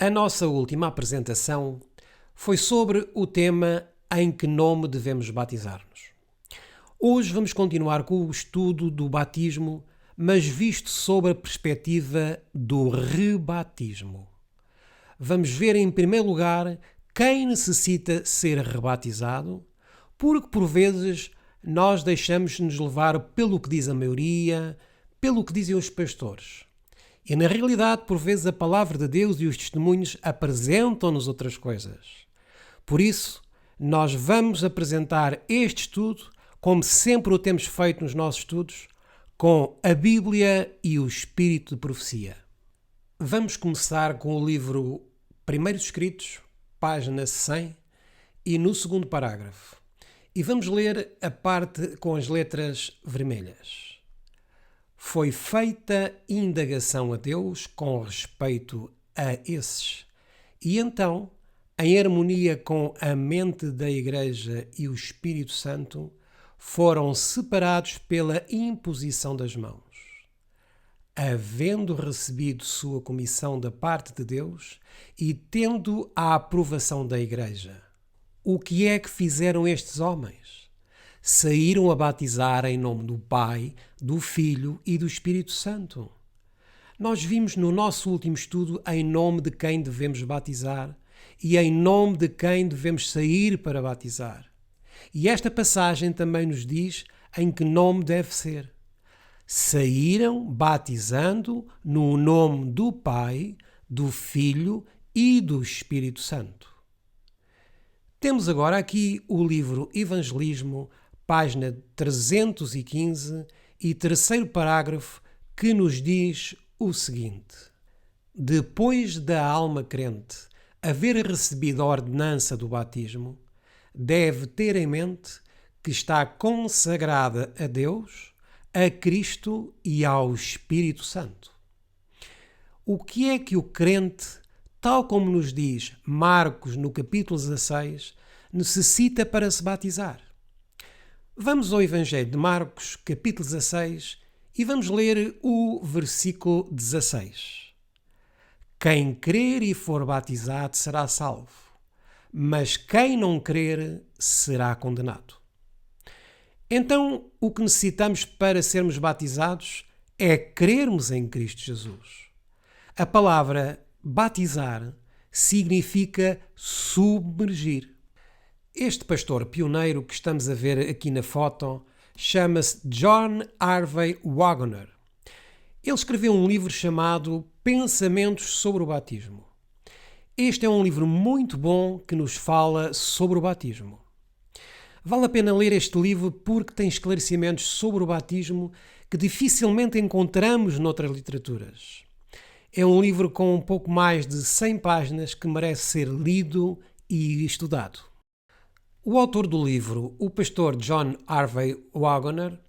A nossa última apresentação foi sobre o tema em que nome devemos batizar-nos. Hoje vamos continuar com o estudo do batismo, mas visto sob a perspectiva do rebatismo. Vamos ver em primeiro lugar quem necessita ser rebatizado, porque por vezes nós deixamos-nos levar pelo que diz a maioria, pelo que dizem os pastores. E na realidade, por vezes, a palavra de Deus e os testemunhos apresentam-nos outras coisas. Por isso, nós vamos apresentar este estudo, como sempre o temos feito nos nossos estudos, com a Bíblia e o Espírito de Profecia. Vamos começar com o livro Primeiros Escritos, página 100, e no segundo parágrafo. E vamos ler a parte com as letras vermelhas. Foi feita indagação a Deus com respeito a esses. E então, em harmonia com a mente da Igreja e o Espírito Santo, foram separados pela imposição das mãos. Havendo recebido sua comissão da parte de Deus e tendo a aprovação da Igreja. O que é que fizeram estes homens? Saíram a batizar em nome do Pai, do Filho e do Espírito Santo. Nós vimos no nosso último estudo em nome de quem devemos batizar e em nome de quem devemos sair para batizar. E esta passagem também nos diz em que nome deve ser. Saíram batizando no nome do Pai, do Filho e do Espírito Santo. Temos agora aqui o livro Evangelismo, página 315 e terceiro parágrafo, que nos diz o seguinte: depois da alma crente haver recebido a ordenança do batismo, deve ter em mente que está consagrada a Deus, a Cristo e ao Espírito Santo. O que é que o crente, tal como nos diz Marcos no capítulo 16, necessita para se batizar? Vamos ao Evangelho de Marcos, capítulo 16, e vamos ler o versículo 16. Quem crer e for batizado será salvo, mas quem não crer será condenado. Então, o que necessitamos para sermos batizados é crermos em Cristo Jesus. A palavra batizar significa submergir. Este pastor pioneiro que estamos a ver aqui na foto chama-se John Harvey Waggoner. Ele escreveu um livro chamado Pensamentos sobre o Batismo. Este é um livro muito bom que nos fala sobre o batismo. Vale a pena ler este livro porque tem esclarecimentos sobre o batismo que dificilmente encontramos noutras literaturas. É um livro com um pouco mais de 100 páginas que merece ser lido e estudado. O autor do livro, o pastor John Harvey Waggoner,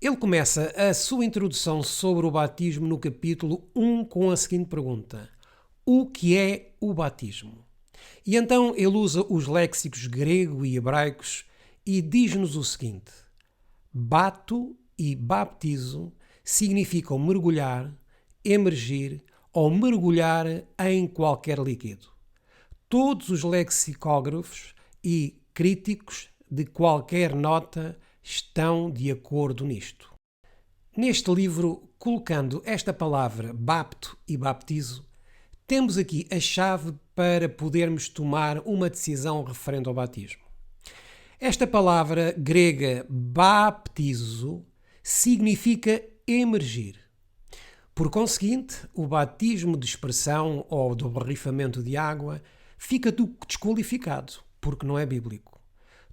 ele começa a sua introdução sobre o batismo no capítulo 1 com a seguinte pergunta: o que é o batismo? E então ele usa os léxicos grego e hebraicos e diz-nos o seguinte: bato e baptizo significam mergulhar, emergir ou mergulhar em qualquer líquido. Todos os lexicógrafos e críticos de qualquer nota estão de acordo nisto. Neste livro, colocando esta palavra bapto e baptizo, temos aqui a chave para podermos tomar uma decisão referente ao batismo. Esta palavra grega baptizo significa emergir. Por conseguinte, o batismo de expressão ou do borrifamento de água fica desqualificado, porque não é bíblico.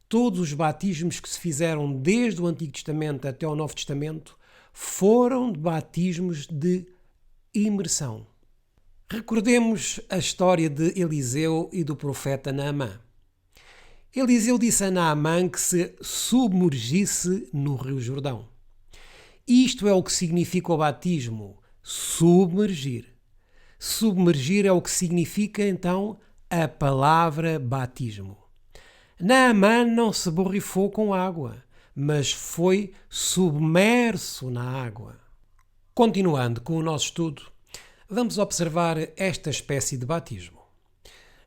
Todos os batismos que se fizeram desde o Antigo Testamento até o Novo Testamento foram batismos de imersão. Recordemos a história de Eliseu e do profeta Naamã. Eliseu disse a Naamã que se submergisse no Rio Jordão. Isto é o que significa o batismo, submergir. Submergir é o que significa, então, a palavra batismo. Naamã não se borrifou com água, mas foi submerso na água. Continuando com o nosso estudo, vamos observar esta espécie de batismo.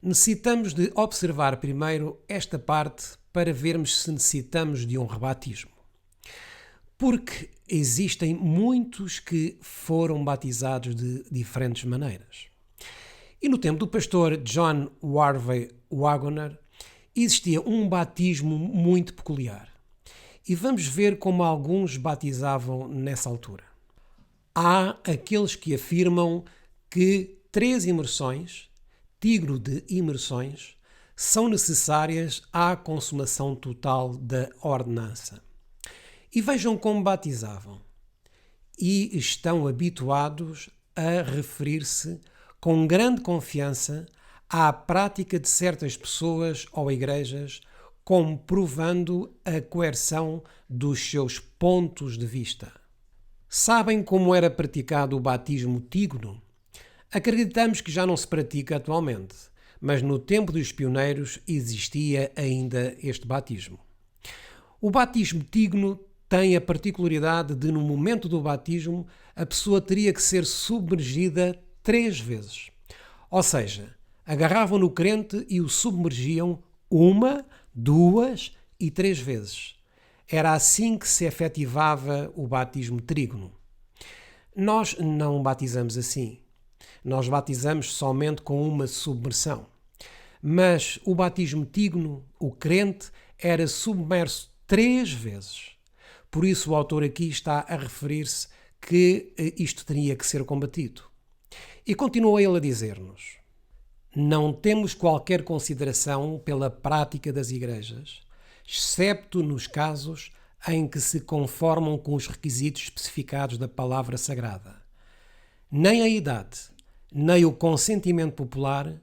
necessitamos de observar primeiro esta parte para vermos se necessitamos de um rebatismo. Porque existem muitos que foram batizados de diferentes maneiras. E no tempo do pastor John Harvey Wagoner existia um batismo muito peculiar. E vamos ver como alguns batizavam nessa altura. Há aqueles que afirmam que 3 imersões, tigro de imersões, são necessárias à consumação total da ordenança. E vejam como batizavam. E estão habituados a referir-se com grande confiança à prática de certas pessoas ou igrejas, comprovando a coerção dos seus pontos de vista. Sabem como era praticado o batismo tígono? Acreditamos que já não se pratica atualmente, mas no tempo dos pioneiros existia ainda este batismo. O batismo tígono tem a particularidade de, no momento do batismo, a pessoa teria que ser submergida 3 vezes. Ou seja, agarravam no crente e o submergiam 1, 2 e 3 vezes. Era assim que se efetivava o batismo trígono. Nós não batizamos assim. Nós batizamos somente com uma submersão. Mas o batismo tígono, o crente, era submerso 3 vezes. Por isso o autor aqui está a referir-se que isto teria que ser combatido. E continua ele a dizer-nos: não temos qualquer consideração pela prática das igrejas, excepto nos casos em que se conformam com os requisitos especificados da palavra sagrada. Nem a idade, nem o consentimento popular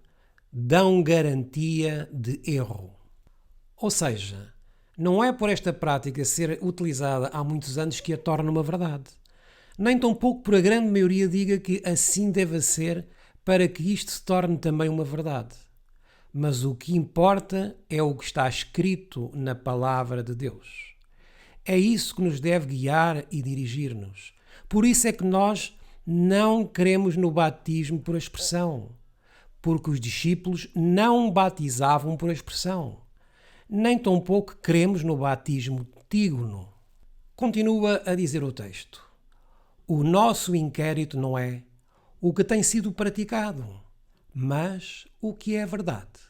dão garantia de erro. Ou seja, não é por esta prática ser utilizada há muitos anos que a torna uma verdade. Nem tampouco por a grande maioria diga que assim deve ser para que isto se torne também uma verdade. Mas o que importa é o que está escrito na palavra de Deus. É isso que nos deve guiar e dirigir-nos. Por isso é que nós não cremos no batismo por expressão, porque os discípulos não batizavam por expressão. Nem tampouco cremos no batismo tígono. Continua a dizer o texto: o nosso inquérito não é o que tem sido praticado, mas o que é verdade.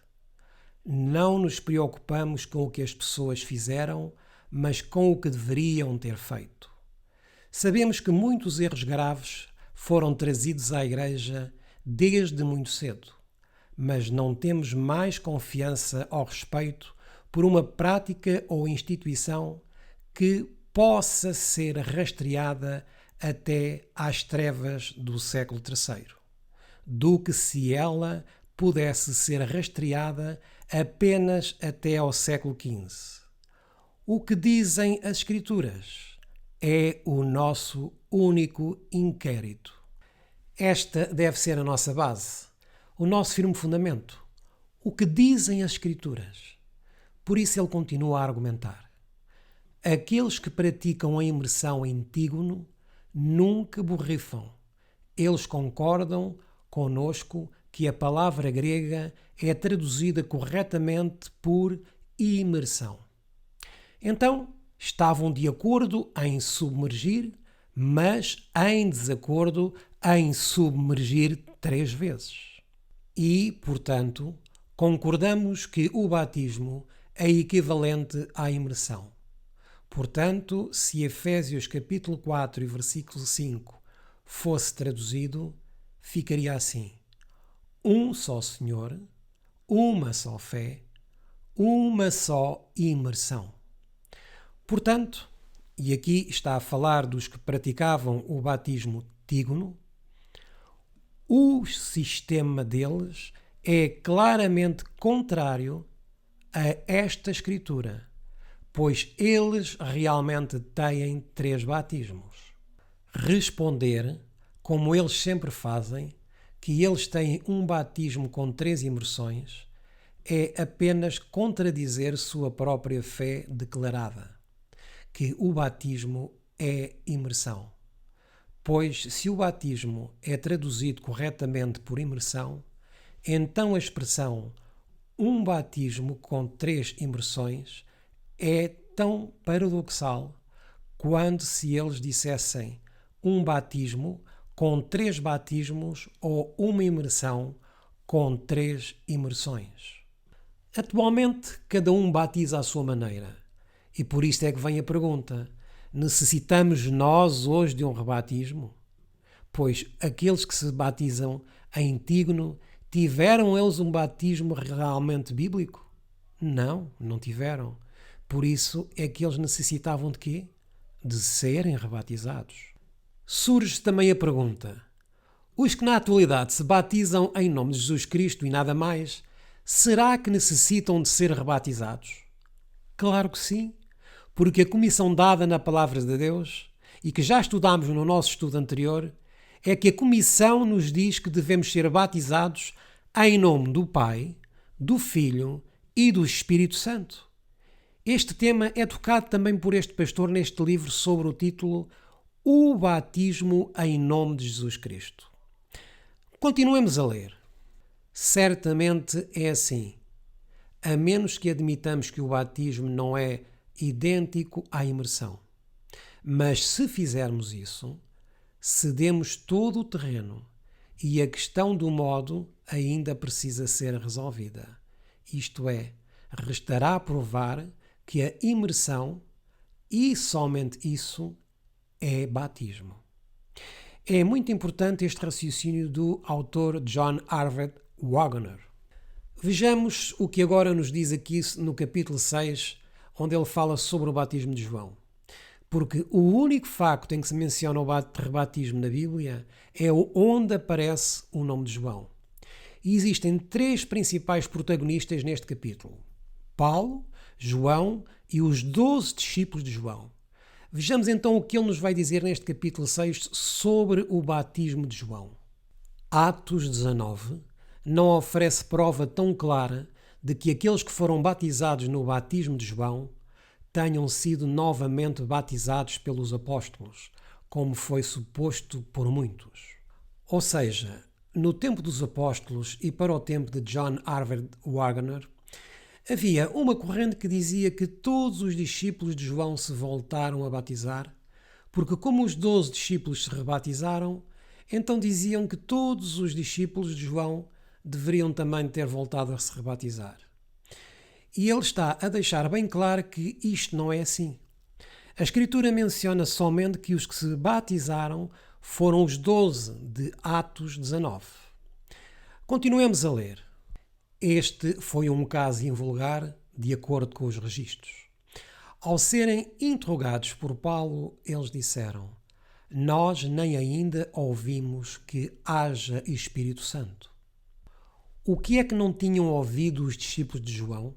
Não nos preocupamos com o que as pessoas fizeram, mas com o que deveriam ter feito. Sabemos que muitos erros graves foram trazidos à Igreja desde muito cedo, mas não temos mais confiança ao respeito por uma prática ou instituição que possa ser rastreada até às trevas do século III, do que se ela pudesse ser rastreada apenas até ao século XV. O que dizem as Escrituras é o nosso único inquérito. Esta deve ser a nossa base, o nosso firme fundamento. O que dizem as Escrituras? Por isso ele continua a argumentar. Aqueles que praticam a imersão em tígono nunca borrifam. Eles concordam conosco que a palavra grega é traduzida corretamente por imersão. Então, estavam de acordo em submergir, mas em desacordo em submergir 3 vezes. E, portanto, concordamos que o batismo é equivalente à imersão. Portanto, se Efésios capítulo 4 e versículo 5 fosse traduzido, ficaria assim: um só Senhor, uma só fé, uma só imersão. Portanto, e aqui está a falar dos que praticavam o batismo tígono, o sistema deles é claramente contrário a esta escritura, pois eles realmente têm 3 batismos. Responder, como eles sempre fazem, que eles têm um batismo com 3 imersões, é apenas contradizer sua própria fé declarada, que o batismo é imersão. Pois, se o batismo é traduzido corretamente por imersão, então a expressão um batismo com 3 imersões é tão paradoxal quanto se eles dissessem um batismo com 3 batismos ou uma imersão com 3 imersões. Atualmente, cada um batiza à sua maneira. E por isto é que vem a pergunta: necessitamos nós hoje de um rebatismo? Pois aqueles que se batizam em Antígono, tiveram eles um batismo realmente bíblico? Não, não tiveram. Por isso é que eles necessitavam de quê? De serem rebatizados. Surge também a pergunta: os que na atualidade se batizam em nome de Jesus Cristo e nada mais, será que necessitam de ser rebatizados? Claro que sim, porque a comissão dada na Palavra de Deus, e que já estudámos no nosso estudo anterior, é que a comissão nos diz que devemos ser batizados em nome do Pai, do Filho e do Espírito Santo. Este tema é tocado também por este pastor neste livro sobre o título O Batismo em Nome de Jesus Cristo. Continuemos a ler. Certamente é assim. A menos que admitamos que o batismo não é idêntico à imersão. Mas se fizermos isso, cedemos todo o terreno e a questão do modo ainda precisa ser resolvida. Isto é, restará provar que a imersão, e somente isso, é batismo. É muito importante este raciocínio do autor John Harvard Wagner. Vejamos o que agora nos diz aqui no capítulo 6, onde ele fala sobre o batismo de João. Porque o único facto em que se menciona o rebatismo na Bíblia é onde aparece o nome de João. E existem 3 principais protagonistas neste capítulo: Paulo, João e os 12 discípulos de João. Vejamos então o que ele nos vai dizer neste capítulo 6 sobre o batismo de João. Atos 19 não oferece prova tão clara de que aqueles que foram batizados no batismo de João tenham sido novamente batizados pelos apóstolos, como foi suposto por muitos. Ou seja, no tempo dos apóstolos e para o tempo de John Harvard Wagner, havia uma corrente que dizia que todos os discípulos de João se voltaram a batizar, porque como os 12 discípulos se rebatizaram, então diziam que todos os discípulos de João deveriam também ter voltado a se rebatizar. E ele está a deixar bem claro que isto não é assim. A Escritura menciona somente que os que se batizaram foram os 12 de Atos 19. Continuemos a ler. Este foi um caso invulgar, de acordo com os registros. Ao serem interrogados por Paulo, eles disseram: nós nem ainda ouvimos que haja Espírito Santo. O que é que não tinham ouvido os discípulos de João?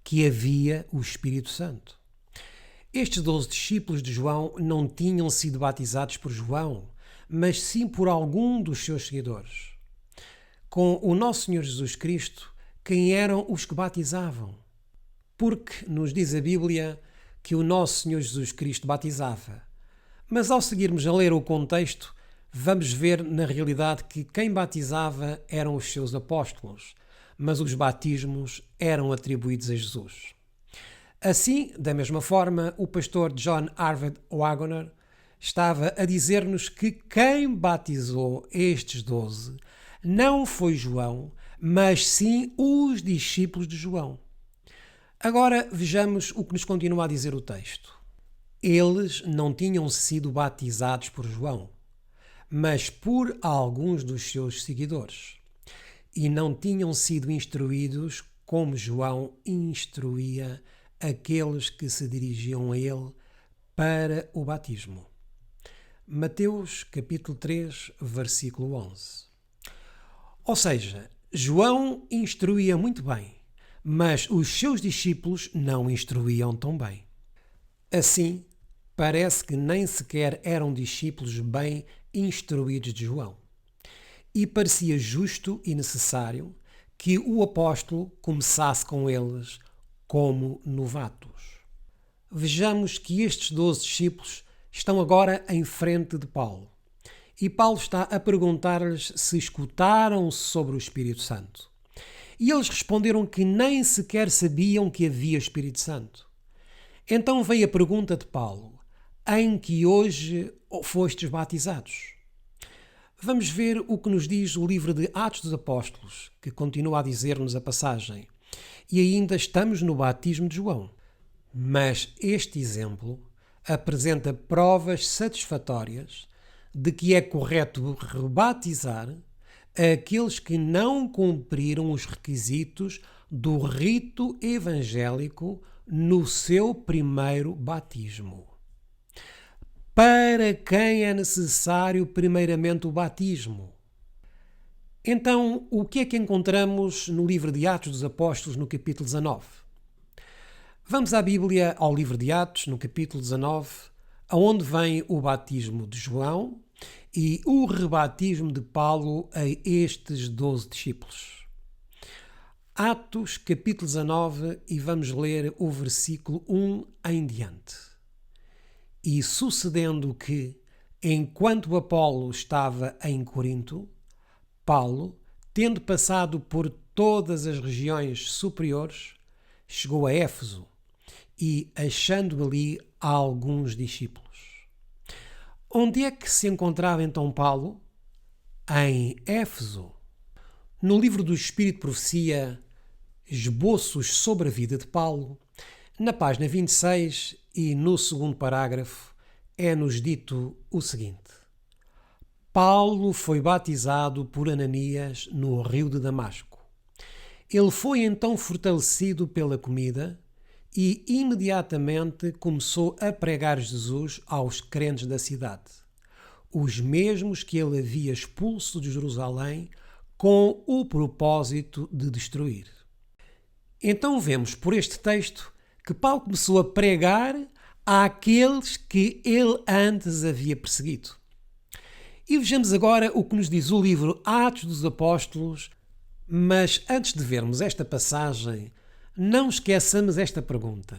Que havia o Espírito Santo. Estes 12 discípulos de João não tinham sido batizados por João, mas sim por algum dos seus seguidores. Com o nosso Senhor Jesus Cristo, quem eram os que batizavam? Porque nos diz a Bíblia que o nosso Senhor Jesus Cristo batizava. Mas ao seguirmos a ler o contexto, vamos ver na realidade que quem batizava eram os seus apóstolos, mas os batismos eram atribuídos a Jesus. Assim, da mesma forma, o pastor John Harvard Wagner estava a dizer-nos que quem batizou estes 12 não foi João, mas sim os discípulos de João. Agora vejamos o que nos continua a dizer o texto. Eles não tinham sido batizados por João, mas por alguns dos seus seguidores, e não tinham sido instruídos como João instruía aqueles que se dirigiam a ele para o batismo. Mateus capítulo 3, versículo 11. Ou seja, João instruía muito bem, mas os seus discípulos não instruíam tão bem. Assim, parece que nem sequer eram discípulos bem instruídos de João. E parecia justo e necessário que o apóstolo começasse com eles como novatos. Vejamos que estes 12 discípulos estão agora em frente de Paulo. E Paulo está a perguntar-lhes se escutaram sobre o Espírito Santo. E eles responderam que nem sequer sabiam que havia Espírito Santo. Então vem a pergunta de Paulo: em que hoje fostes batizados? Vamos ver o que nos diz o livro de Atos dos Apóstolos, que continua a dizer-nos a passagem. E ainda estamos no batismo de João. Mas este exemplo apresenta provas satisfatórias de que é correto rebatizar aqueles que não cumpriram os requisitos do rito evangélico no seu primeiro batismo. Para quem é necessário primeiramente o batismo? Então, o que é que encontramos no livro de Atos dos Apóstolos, no capítulo 19? Vamos à Bíblia, ao livro de Atos, no capítulo 19, aonde vem o batismo de João e o rebatismo de Paulo a estes 12 discípulos. Atos, capítulo 19, e vamos ler o versículo 1 em diante. E sucedendo que, enquanto Apolo estava em Corinto, Paulo, tendo passado por todas as regiões superiores, chegou a Éfeso e, achando ali alguns discípulos. Onde é que se encontrava então Paulo? Em Éfeso. No livro do Espírito de Profecia, Esboços sobre a vida de Paulo, na página 26 e no segundo parágrafo, é-nos dito o seguinte: Paulo foi batizado por Ananias no rio de Damasco. Ele foi então fortalecido pela comida e imediatamente começou a pregar Jesus aos crentes da cidade, os mesmos que ele havia expulso de Jerusalém com o propósito de destruir. Então vemos por este texto que Paulo começou a pregar àqueles que ele antes havia perseguido. E vejamos agora o que nos diz o livro Atos dos Apóstolos, mas antes de vermos esta passagem, não esqueçamos esta pergunta: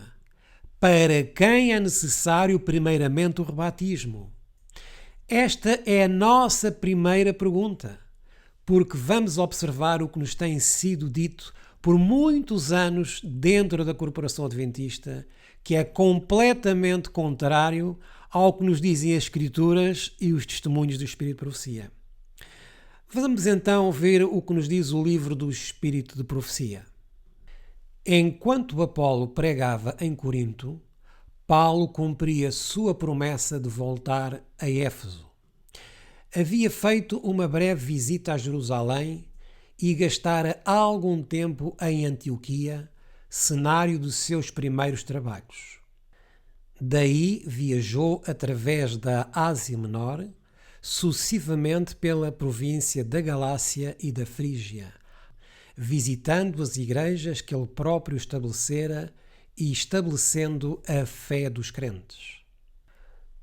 para quem é necessário primeiramente o rebatismo? Esta é a nossa primeira pergunta, porque vamos observar o que nos tem sido dito por muitos anos dentro da Corporação Adventista, que é completamente contrário ao que nos dizem as Escrituras e os testemunhos do Espírito de Profecia. Vamos então ver o que nos diz o livro do Espírito de Profecia. Enquanto Apolo pregava em Corinto, Paulo cumpria sua promessa de voltar a Éfeso. Havia feito uma breve visita a Jerusalém e gastara algum tempo em Antioquia, cenário dos seus primeiros trabalhos. Daí viajou através da Ásia Menor, sucessivamente pela província da Galácia e da Frígia, visitando as igrejas que ele próprio estabelecera e estabelecendo a fé dos crentes.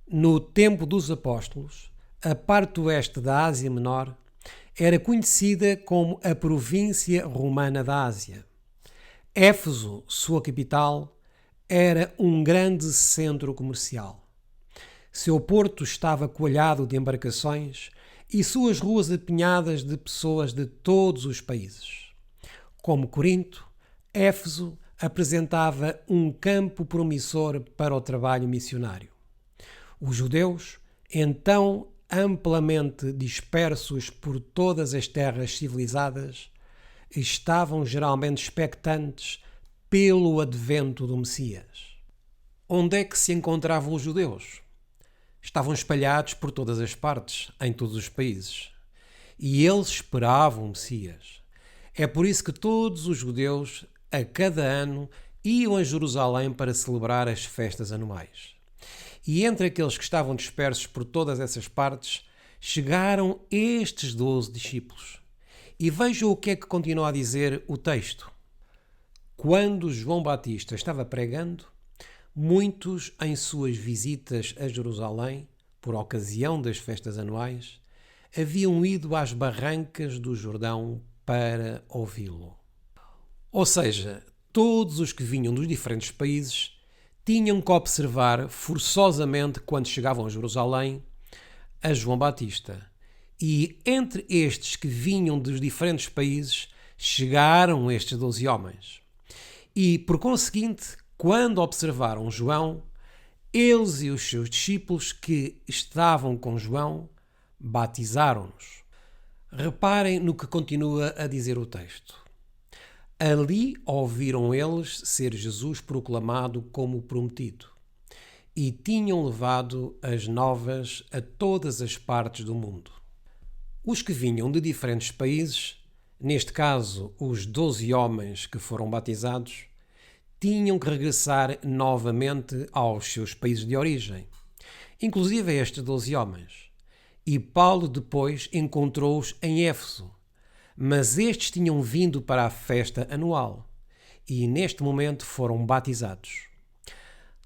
No tempo dos apóstolos, a parte oeste da Ásia Menor era conhecida como a província romana da Ásia. Éfeso, sua capital, era um grande centro comercial. Seu porto estava coalhado de embarcações e suas ruas apinhadas de pessoas de todos os países. Como Corinto, Éfeso apresentava um campo promissor para o trabalho missionário. Os judeus, então amplamente dispersos por todas as terras civilizadas, estavam geralmente expectantes pelo advento do Messias. Onde é que se encontravam os judeus? Estavam espalhados por todas as partes, em todos os países. E eles esperavam o Messias. É por isso que todos os judeus, a cada ano, iam a Jerusalém para celebrar as festas anuais. E entre aqueles que estavam dispersos por todas essas partes, chegaram estes 12 discípulos. E vejam o que é que continua a dizer o texto. Quando João Batista estava pregando, muitos, em suas visitas a Jerusalém, por ocasião das festas anuais, haviam ido às barrancas do Jordão para ouvi-lo. Ou seja, todos os que vinham dos diferentes países tinham que observar forçosamente, quando chegavam a Jerusalém, a João Batista E entre estes que vinham dos diferentes países, chegaram estes 12 homens. E, por conseguinte, quando observaram João, eles e os seus discípulos que estavam com João batizaram-nos. Reparem no que continua a dizer o texto. Ali ouviram eles ser Jesus proclamado como prometido, e tinham levado as novas a todas as partes do mundo. Os que vinham de diferentes países, neste caso os 12 homens que foram batizados, tinham que regressar novamente aos seus países de origem, inclusive a estes 12 homens. E Paulo depois encontrou-os em Éfeso, mas estes tinham vindo para a festa anual e neste momento foram batizados.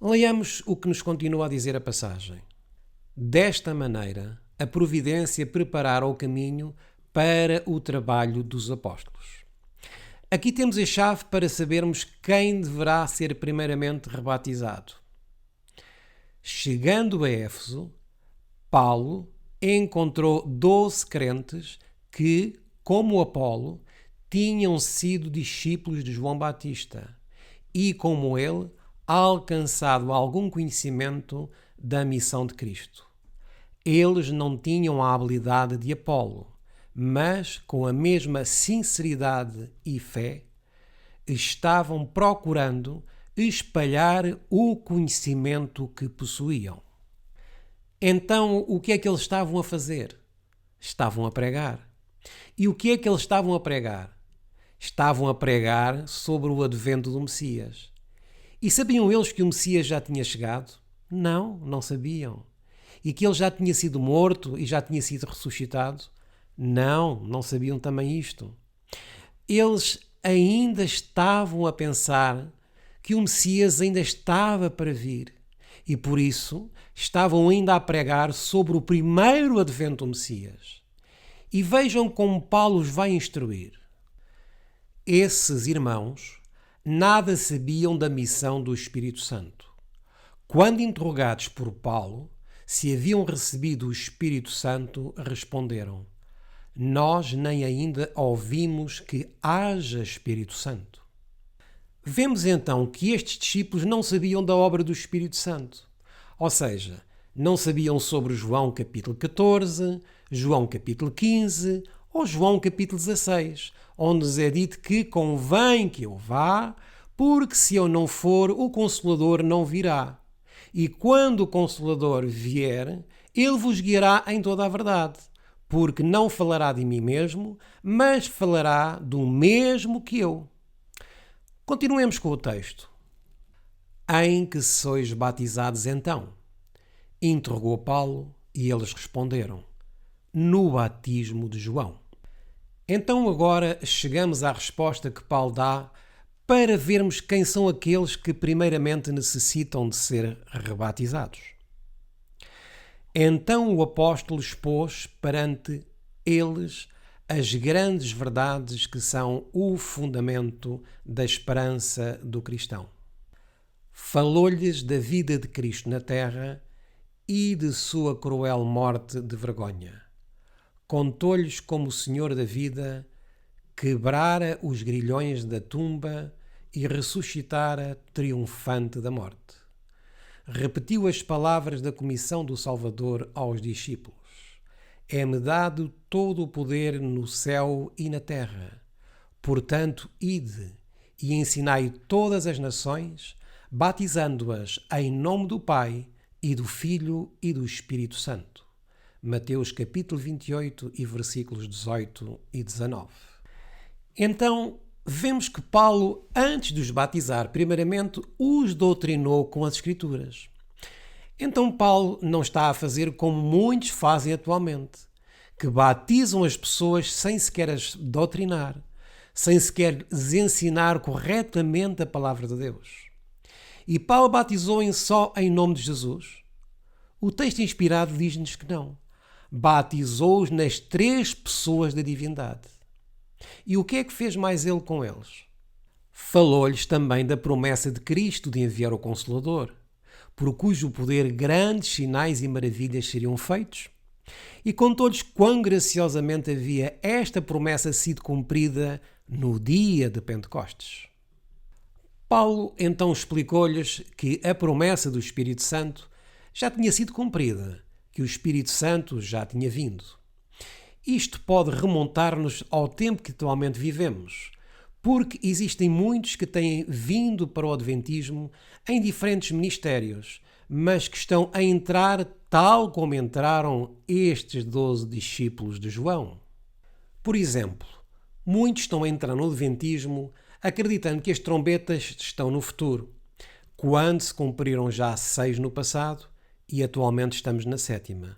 Leiamos o que nos continua a dizer a passagem. Desta maneira, a providência preparara o caminho para o trabalho dos apóstolos. Aqui temos a chave para sabermos quem deverá ser primeiramente rebatizado. Chegando a Éfeso, Paulo encontrou 12 crentes que, como Apolo, tinham sido discípulos de João Batista e, como ele, alcançado algum conhecimento da missão de Cristo. Eles não tinham a habilidade de Apolo, mas, com a mesma sinceridade e fé, estavam procurando espalhar o conhecimento que possuíam. Então, o que é que eles estavam a fazer? Estavam a pregar. E o que é que eles estavam a pregar? Estavam a pregar sobre o advento do Messias. E sabiam eles que o Messias já tinha chegado? Não, não sabiam. E que ele já tinha sido morto e já tinha sido ressuscitado? Não, não sabiam também isto. Eles ainda estavam a pensar que o Messias ainda estava para vir e, por isso, estavam ainda a pregar sobre o primeiro advento do Messias. E vejam como Paulo os vai instruir. Esses irmãos nada sabiam da missão do Espírito Santo. Quando interrogados por Paulo se haviam recebido o Espírito Santo, responderam: nós nem ainda ouvimos que haja Espírito Santo. Vemos então que estes discípulos não sabiam da obra do Espírito Santo. Ou seja, não sabiam sobre João capítulo 14, João capítulo 15 ou João capítulo 16, onde nos é dito que convém que eu vá, porque se eu não for, o Consolador não virá. E quando o Consolador vier, ele vos guiará em toda a verdade, porque não falará de mim mesmo, mas falará do mesmo que eu. Continuemos com o texto. Em que sois batizados então? Interrogou Paulo e eles responderam: no batismo de João. Então agora chegamos à resposta que Paulo dá para vermos quem são aqueles que primeiramente necessitam de ser rebatizados. Então o apóstolo expôs perante eles as grandes verdades que são o fundamento da esperança do cristão. Falou-lhes da vida de Cristo na terra e de sua cruel morte de vergonha. Contou-lhes como o Senhor da vida quebrara os grilhões da tumba e ressuscitara triunfante da morte. Repetiu as palavras da comissão do Salvador aos discípulos: é-me dado todo o poder no céu e na terra. Portanto, ide e ensinai todas as nações, batizando-as em nome do Pai e do Filho e do Espírito Santo. Mateus capítulo 28 e versículos 18 e 19. Então, vemos que Paulo, antes de os batizar, primeiramente os doutrinou com as Escrituras. Então Paulo não está a fazer como muitos fazem atualmente, que batizam as pessoas sem sequer as doutrinar, sem sequer lhes ensinar corretamente a palavra de Deus. E Paulo batizou-em só em nome de Jesus? O texto inspirado diz-nos que não. Batizou-os nas 3 pessoas da divindade. E o que é que fez mais ele com eles? Falou-lhes também da promessa de Cristo de enviar o Consolador, por cujo poder grandes sinais e maravilhas seriam feitos. E contou-lhes quão graciosamente havia esta promessa sido cumprida no dia de Pentecostes. Paulo então explicou-lhes que a promessa do Espírito Santo já tinha sido cumprida, que o Espírito Santo já tinha vindo. Isto pode remontar-nos ao tempo que atualmente vivemos, porque existem muitos que têm vindo para o Adventismo em diferentes ministérios, mas que estão a entrar tal como entraram estes 12 discípulos de João. Por exemplo, muitos estão a entrar no Adventismo acreditando que as trombetas estão no futuro, quando se cumpriram já 6 no passado e atualmente estamos na 7ª.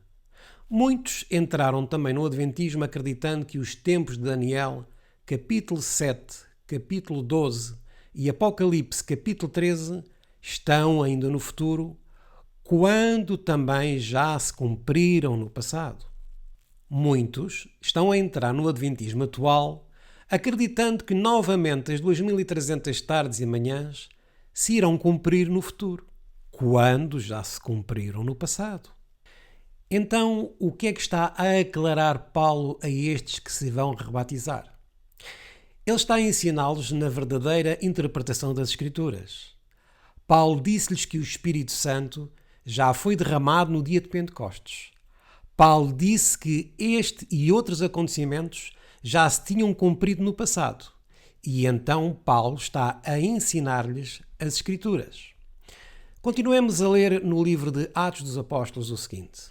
Muitos entraram também no Adventismo acreditando que os tempos de Daniel, capítulo 7, capítulo 12 e Apocalipse, capítulo 13, estão ainda no futuro, quando também já se cumpriram no passado. Muitos estão a entrar no Adventismo atual acreditando que novamente as 2300 tardes e manhãs se irão cumprir no futuro, quando já se cumpriram no passado. Então, o que é que está a aclarar Paulo a estes que se vão rebatizar? Ele está a ensiná-los na verdadeira interpretação das Escrituras. Paulo disse-lhes que o Espírito Santo já foi derramado no dia de Pentecostes. Paulo disse que este e outros acontecimentos já se tinham cumprido no passado. E então Paulo está a ensinar-lhes as Escrituras. Continuemos a ler no livro de Atos dos Apóstolos o seguinte: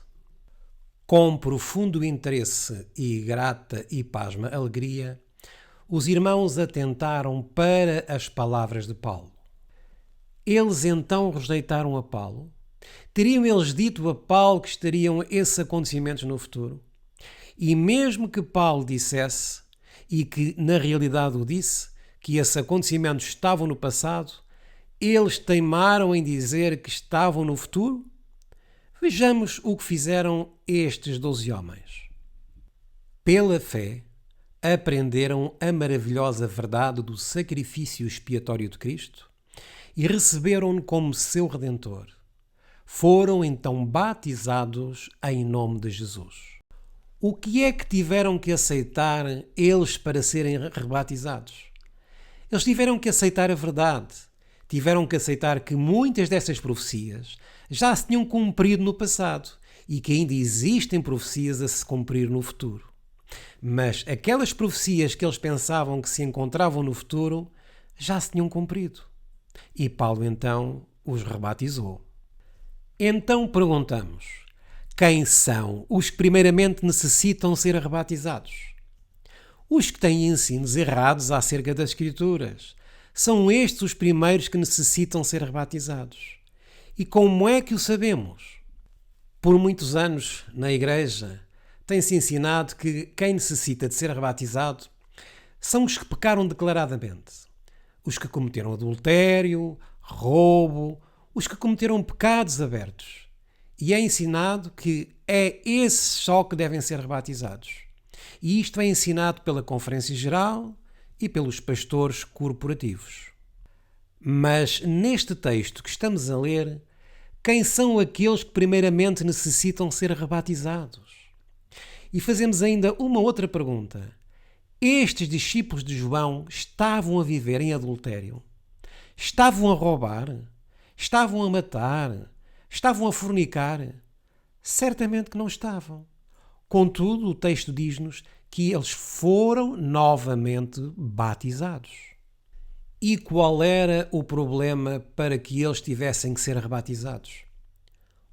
com profundo interesse e grata e pasma alegria, os irmãos atentaram para as palavras de Paulo. Eles então rejeitaram a Paulo? Teriam eles dito a Paulo que estariam esses acontecimentos no futuro? E mesmo que Paulo dissesse, e que na realidade o disse, que esses acontecimentos estavam no passado, eles teimaram em dizer que estavam no futuro? Vejamos o que fizeram estes 12 homens. Pela fé, aprenderam a maravilhosa verdade do sacrifício expiatório de Cristo e receberam-no como seu Redentor. Foram então batizados em nome de Jesus. O que é que tiveram que aceitar eles para serem rebatizados? Eles tiveram que aceitar a verdade. Tiveram que aceitar que muitas dessas profecias já se tinham cumprido no passado e que ainda existem profecias a se cumprir no futuro. Mas aquelas profecias que eles pensavam que se encontravam no futuro já se tinham cumprido. E Paulo então os rebatizou. Então perguntamos: quem são os que primeiramente necessitam ser rebatizados? Os que têm ensinos errados acerca das Escrituras. São estes os primeiros que necessitam ser rebatizados. E como é que o sabemos? Por muitos anos, na Igreja, tem-se ensinado que quem necessita de ser rebatizado são os que pecaram declaradamente. Os que cometeram adultério, roubo, os que cometeram pecados abertos. E é ensinado que é esses só que devem ser rebatizados. E isto é ensinado pela Conferência Geral e pelos pastores corporativos. Mas neste texto que estamos a ler, quem são aqueles que primeiramente necessitam ser rebatizados? E fazemos ainda uma outra pergunta. Estes discípulos de João estavam a viver em adultério? Estavam a roubar? Estavam a matar? Estavam a fornicar? Certamente que não estavam. Contudo, o texto diz-nos que eles foram novamente batizados. E qual era o problema para que eles tivessem que ser rebatizados?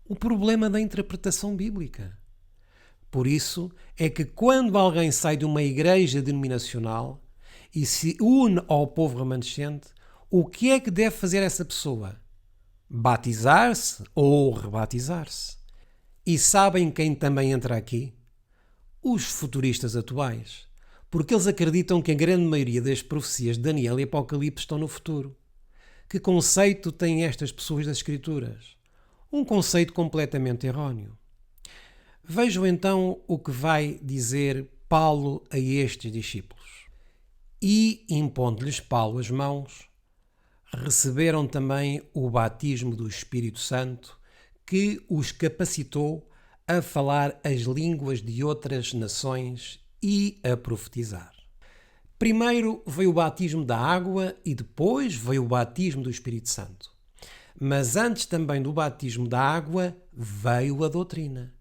O problema da interpretação bíblica. Por isso é que quando alguém sai de uma igreja denominacional e se une ao povo remanescente, o que é que deve fazer essa pessoa? Batizar-se ou rebatizar-se? E sabem quem também entra aqui? Os futuristas atuais. Porque eles acreditam que a grande maioria das profecias de Daniel e Apocalipse estão no futuro. Que conceito têm estas pessoas das Escrituras? Um conceito completamente erróneo. Vejam então o que vai dizer Paulo a estes discípulos. E, impondo-lhes Paulo as mãos, receberam também o batismo do Espírito Santo, que os capacitou a falar as línguas de outras nações e a profetizar. Primeiro veio o batismo da água e depois veio o batismo do Espírito Santo. Mas antes também do batismo da água veio a doutrina.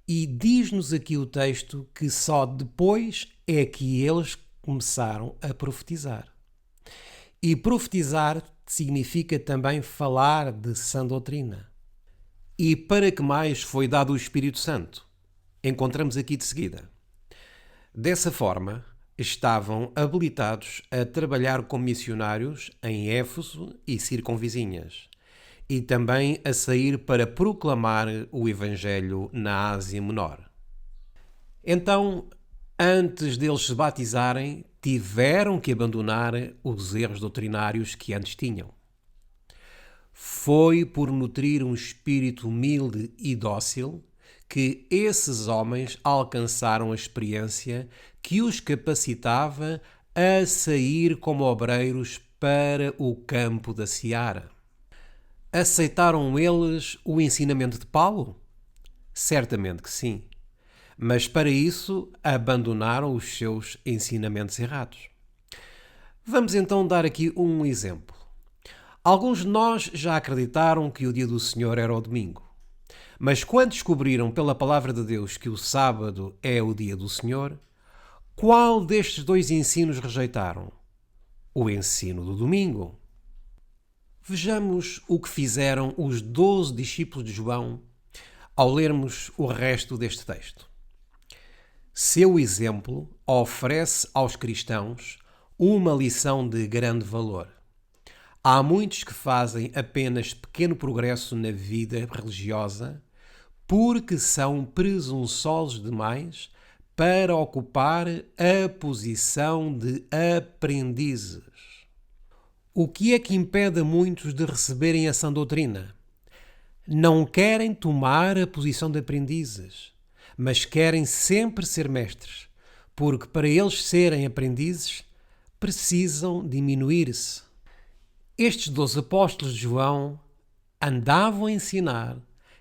E diz-nos aqui o texto que só depois é que eles começaram a profetizar. E profetizar significa também falar de sã doutrina. E para que mais foi dado o Espírito Santo? Encontramos aqui de seguida. Dessa forma, estavam habilitados a trabalhar como missionários em Éfeso e circunvizinhas, e também a sair para proclamar o Evangelho na Ásia Menor. Então, antes deles se batizarem, tiveram que abandonar os erros doutrinários que antes tinham. Foi por nutrir um espírito humilde e dócil que esses homens alcançaram a experiência que os capacitava a sair como obreiros para o campo da seara. Aceitaram eles o ensinamento de Paulo? Certamente que sim. Mas para isso abandonaram os seus ensinamentos errados. Vamos então dar aqui um exemplo. Alguns de nós já acreditaram que o dia do Senhor era o domingo. Mas quando descobriram pela palavra de Deus que o sábado é o dia do Senhor, qual destes dois ensinos rejeitaram? O ensino do domingo. Vejamos o que fizeram os 12 discípulos de João ao lermos o resto deste texto. Seu exemplo oferece aos cristãos uma lição de grande valor. Há muitos que fazem apenas pequeno progresso na vida religiosa porque são presunçosos demais para ocupar a posição de aprendizes. O que é que impede a muitos de receberem a sã doutrina? Não querem tomar a posição de aprendizes, mas querem sempre ser mestres, porque para eles serem aprendizes precisam diminuir-se. Estes 12 apóstolos de João andavam a ensinar,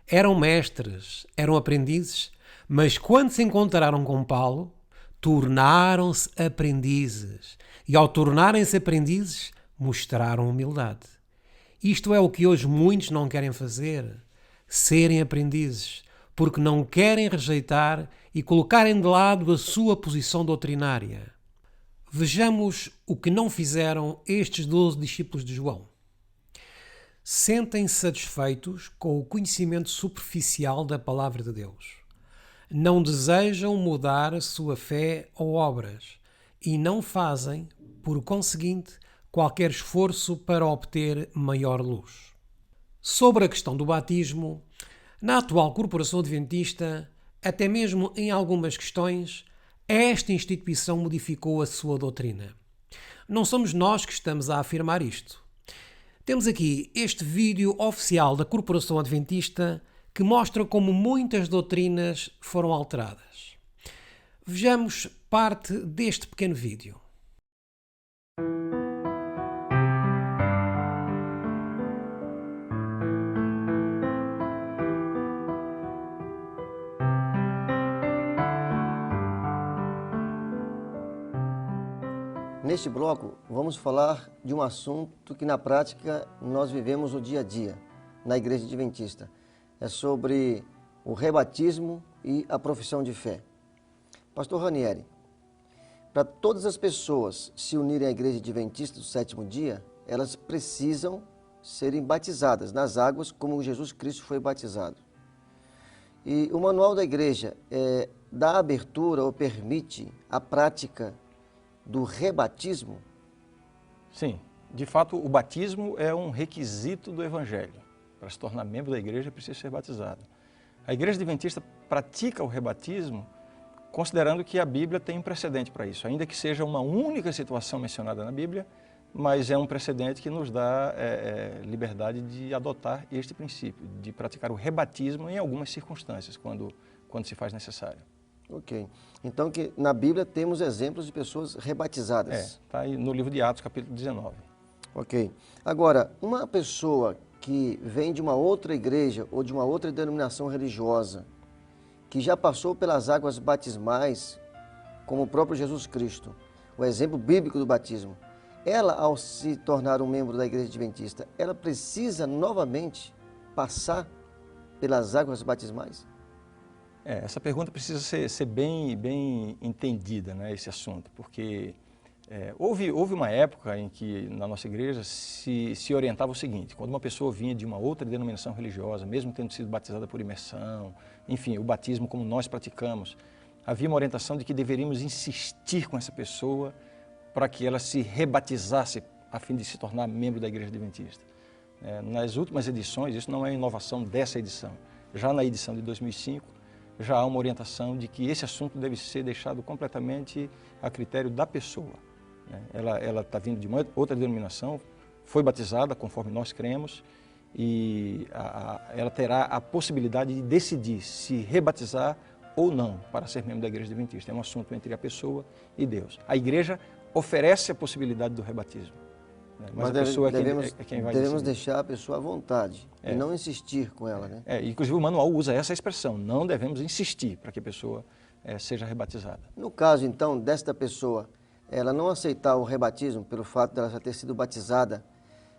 eram mestres, eram aprendizes, mas quando se encontraram com Paulo, tornaram-se aprendizes. E ao tornarem-se aprendizes, mostraram humildade. Isto é o que hoje muitos não querem fazer, serem aprendizes, porque não querem rejeitar e colocarem de lado a sua posição doutrinária. Vejamos o que não fizeram estes 12 discípulos de João. Sentem-se satisfeitos com o conhecimento superficial da palavra de Deus. Não desejam mudar a sua fé ou obras e não fazem, por conseguinte, qualquer esforço para obter maior luz. Sobre a questão do batismo, na atual Corporação Adventista, até mesmo em algumas questões, esta instituição modificou a sua doutrina. Não somos nós que estamos a afirmar isto. Temos aqui este vídeo oficial da Corporação Adventista que mostra como muitas doutrinas foram alteradas. Vejamos parte deste pequeno vídeo. Neste bloco, vamos falar de um assunto que na prática nós vivemos no dia a dia, na Igreja Adventista. É sobre o rebatismo e a profissão de fé. Pastor Ranieri, para todas as pessoas se unirem à Igreja Adventista do sétimo dia, elas precisam serem batizadas nas águas como Jesus Cristo foi batizado. E o manual da Igreja dá abertura ou permite a prática do rebatismo? Sim, de fato o batismo é um requisito do Evangelho. Para se tornar membro da igreja precisa ser batizado. A Igreja Adventista pratica o rebatismo considerando que a Bíblia tem um precedente para isso, ainda que seja uma única situação mencionada na Bíblia, mas é um precedente que nos dá liberdade de adotar este princípio, de praticar o rebatismo em algumas circunstâncias, quando se faz necessário. Ok. Então, que na Bíblia temos exemplos de pessoas rebatizadas. Está aí no livro de Atos, capítulo 19. Ok. Agora, uma pessoa que vem de uma outra igreja ou de uma outra denominação religiosa que já passou pelas águas batismais, como o próprio Jesus Cristo, o exemplo bíblico do batismo, ela, ao se tornar um membro da Igreja Adventista, ela precisa novamente passar pelas águas batismais? Essa pergunta precisa ser bem entendida, né, esse assunto, porque houve uma época em que na nossa igreja se orientava o seguinte: quando uma pessoa vinha de uma outra denominação religiosa, mesmo tendo sido batizada por imersão, enfim, o batismo como nós praticamos, havia uma orientação de que deveríamos insistir com essa pessoa para que ela se rebatizasse a fim de se tornar membro da Igreja Adventista. Nas últimas edições, isso não é inovação dessa edição, já na edição de 2005, já há uma orientação de que esse assunto deve ser deixado completamente a critério da pessoa. Ela está vindo de uma outra denominação, foi batizada conforme nós cremos, e ela terá a possibilidade de decidir se rebatizar ou não para ser membro da Igreja Adventista. É um assunto entre a pessoa e Deus. A igreja oferece a possibilidade do rebatismo, mas a pessoa é quem vai devemos decidir. deixar a pessoa à vontade e não insistir com ela, né? Inclusive o manual usa essa expressão: não devemos insistir para que a pessoa seja rebatizada. No caso, então, desta pessoa, ela não aceitar o rebatismo pelo fato dela já ter sido batizada,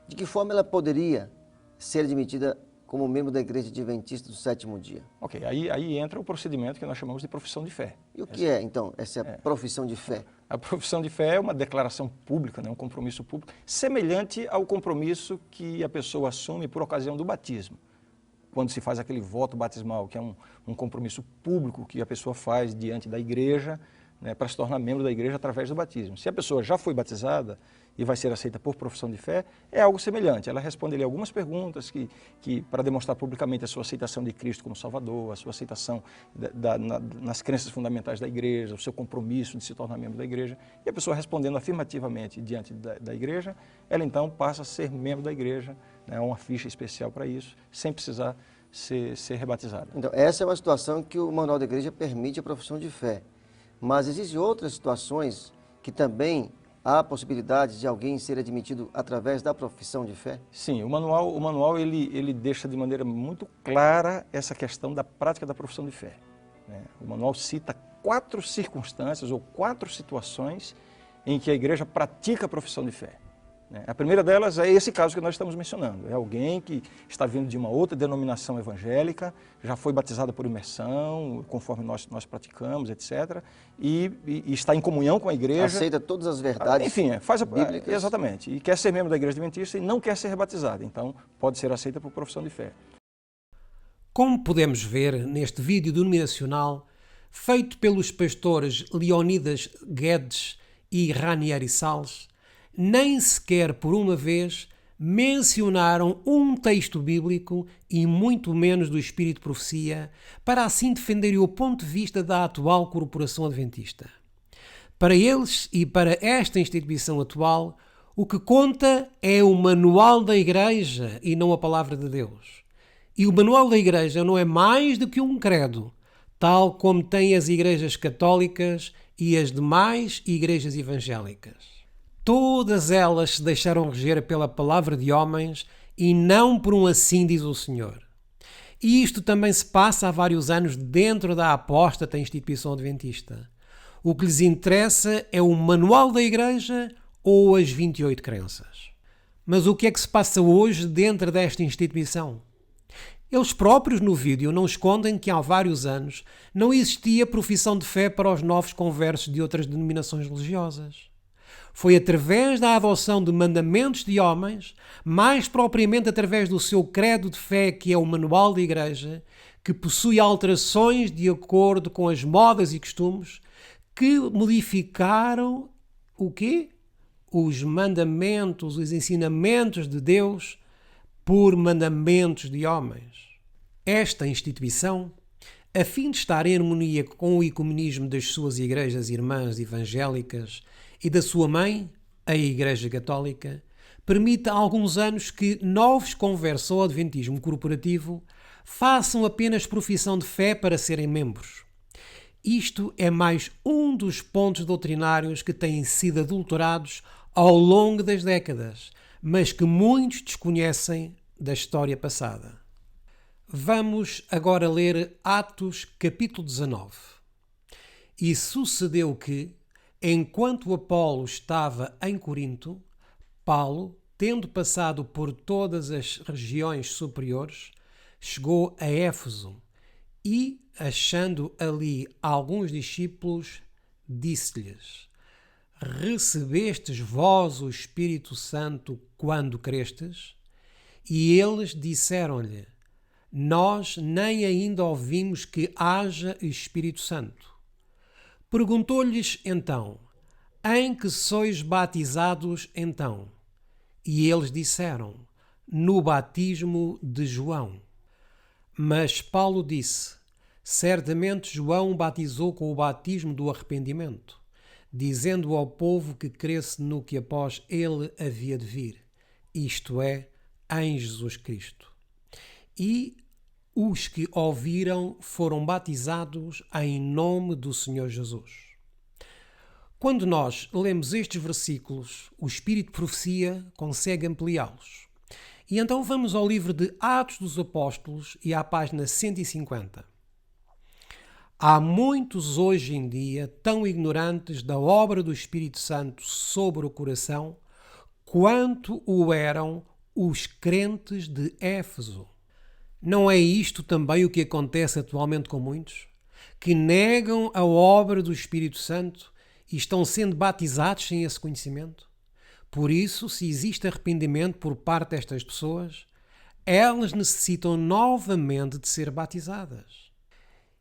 de que forma ela poderia ser admitida como membro da Igreja Adventista do Sétimo Dia? Ok, aí entra o procedimento que nós chamamos de profissão de fé. E o que é, então, essa profissão de fé? A profissão de fé é uma declaração pública, um compromisso público, semelhante ao compromisso que a pessoa assume por ocasião do batismo. Quando se faz aquele voto batismal, que é um compromisso público que a pessoa faz diante da igreja, para se tornar membro da igreja através do batismo. Se a pessoa já foi batizada e vai ser aceita por profissão de fé, é algo semelhante. Ela responde ali algumas perguntas que para demonstrar publicamente a sua aceitação de Cristo como Salvador, a sua aceitação nas crenças fundamentais da igreja, o seu compromisso de se tornar membro da igreja. E a pessoa respondendo afirmativamente diante da igreja, ela então passa a ser membro da igreja, uma ficha especial para isso, sem precisar ser rebatizada. Então, essa é uma situação que o Manual da Igreja permite a profissão de fé. Mas existem outras situações que também há a possibilidade de alguém ser admitido através da profissão de fé? Sim, o manual ele deixa de maneira muito clara essa questão da prática da profissão de fé. O manual cita 4 circunstâncias ou 4 situações em que a igreja pratica a profissão de fé. A primeira delas é esse caso que nós estamos mencionando. É alguém que está vindo de uma outra denominação evangélica, já foi batizada por imersão, conforme nós praticamos, etc. E está em comunhão com a igreja. Aceita todas as verdades. Enfim, bíblicas. Exatamente. E quer ser membro da Igreja Adventista e não quer ser rebatizada. Então, pode ser aceita por profissão de fé. Como podemos ver neste vídeo denominacional, feito pelos pastores Leonidas Guedes e Ranieri Salles, nem sequer por uma vez mencionaram um texto bíblico e muito menos do Espírito de Profecia para assim defenderem o ponto de vista da atual corporação adventista. Para eles e para esta instituição atual, o que conta é o manual da Igreja e não a palavra de Deus. E o manual da Igreja não é mais do que um credo, tal como têm as igrejas católicas e as demais igrejas evangélicas. Todas elas se deixaram reger pela palavra de homens e não por um assim diz o Senhor. E isto também se passa há vários anos dentro da apóstata instituição adventista. O que lhes interessa é o manual da igreja ou as 28 crenças. Mas o que é que se passa hoje dentro desta instituição? Eles próprios no vídeo não escondem que há vários anos não existia profissão de fé para os novos conversos de outras denominações religiosas. Foi através da adoção de mandamentos de homens, mais propriamente através do seu credo de fé, que é o manual da igreja, que possui alterações de acordo com as modas e costumes, que modificaram o quê? Os mandamentos, os ensinamentos de Deus por mandamentos de homens. Esta instituição, a fim de estar em harmonia com o ecumenismo das suas igrejas irmãs evangélicas e da sua mãe, a Igreja Católica, permite há alguns anos que novos conversos ao adventismo corporativo façam apenas profissão de fé para serem membros. Isto é mais um dos pontos doutrinários que têm sido adulterados ao longo das décadas, mas que muitos desconhecem da história passada. Vamos agora ler Atos capítulo 19. E sucedeu que, enquanto Apolo estava em Corinto, Paulo, tendo passado por todas as regiões superiores, chegou a Éfeso e, achando ali alguns discípulos, disse-lhes: Recebestes vós o Espírito Santo quando crestes? E eles disseram-lhe: Nós nem ainda ouvimos que haja Espírito Santo. Perguntou-lhes então: Em que sois batizados então? E eles disseram: No batismo de João. Mas Paulo disse: Certamente João batizou com o batismo do arrependimento, dizendo ao povo que cresce no que após ele havia de vir, isto é, em Jesus Cristo. E os que ouviram foram batizados em nome do Senhor Jesus. Quando nós lemos estes versículos, o Espírito de Profecia consegue ampliá-los. E então vamos ao livro de Atos dos Apóstolos e à página 150. Há muitos hoje em dia tão ignorantes da obra do Espírito Santo sobre o coração quanto o eram os crentes de Éfeso. Não é isto também o que acontece atualmente com muitos? Que negam a obra do Espírito Santo e estão sendo batizados sem esse conhecimento? Por isso, se existe arrependimento por parte destas pessoas, elas necessitam novamente de ser batizadas.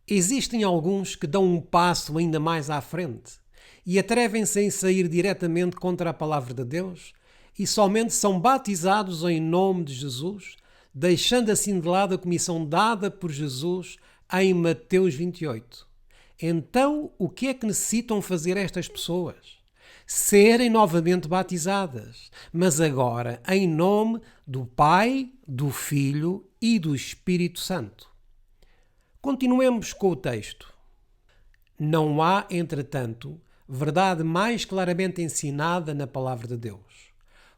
Existem alguns que dão um passo ainda mais à frente e atrevem-se em sair diretamente contra a palavra de Deus e somente são batizados em nome de Jesus, deixando assim de lado a comissão dada por Jesus em Mateus 28. Então, o que é que necessitam fazer estas pessoas? Serem novamente batizadas, mas agora em nome do Pai, do Filho e do Espírito Santo. Continuemos com o texto. Não há, entretanto, verdade mais claramente ensinada na palavra de Deus.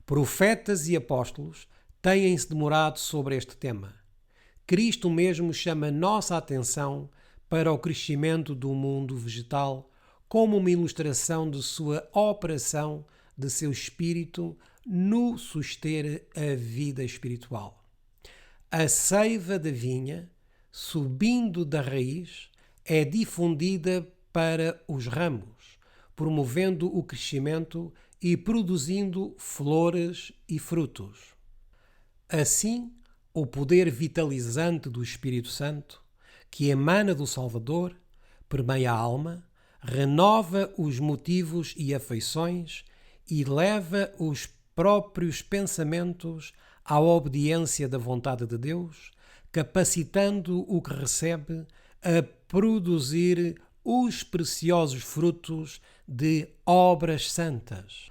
Profetas e apóstolos têm-se demorado sobre este tema. Cristo mesmo chama nossa atenção para o crescimento do mundo vegetal como uma ilustração de sua operação de seu espírito no suster a vida espiritual. A seiva da vinha, subindo da raiz, é difundida para os ramos, promovendo o crescimento e produzindo flores e frutos. Assim, o poder vitalizante do Espírito Santo, que emana do Salvador, permeia a alma, renova os motivos e afeições e leva os próprios pensamentos à obediência da vontade de Deus, capacitando o que recebe a produzir os preciosos frutos de obras santas.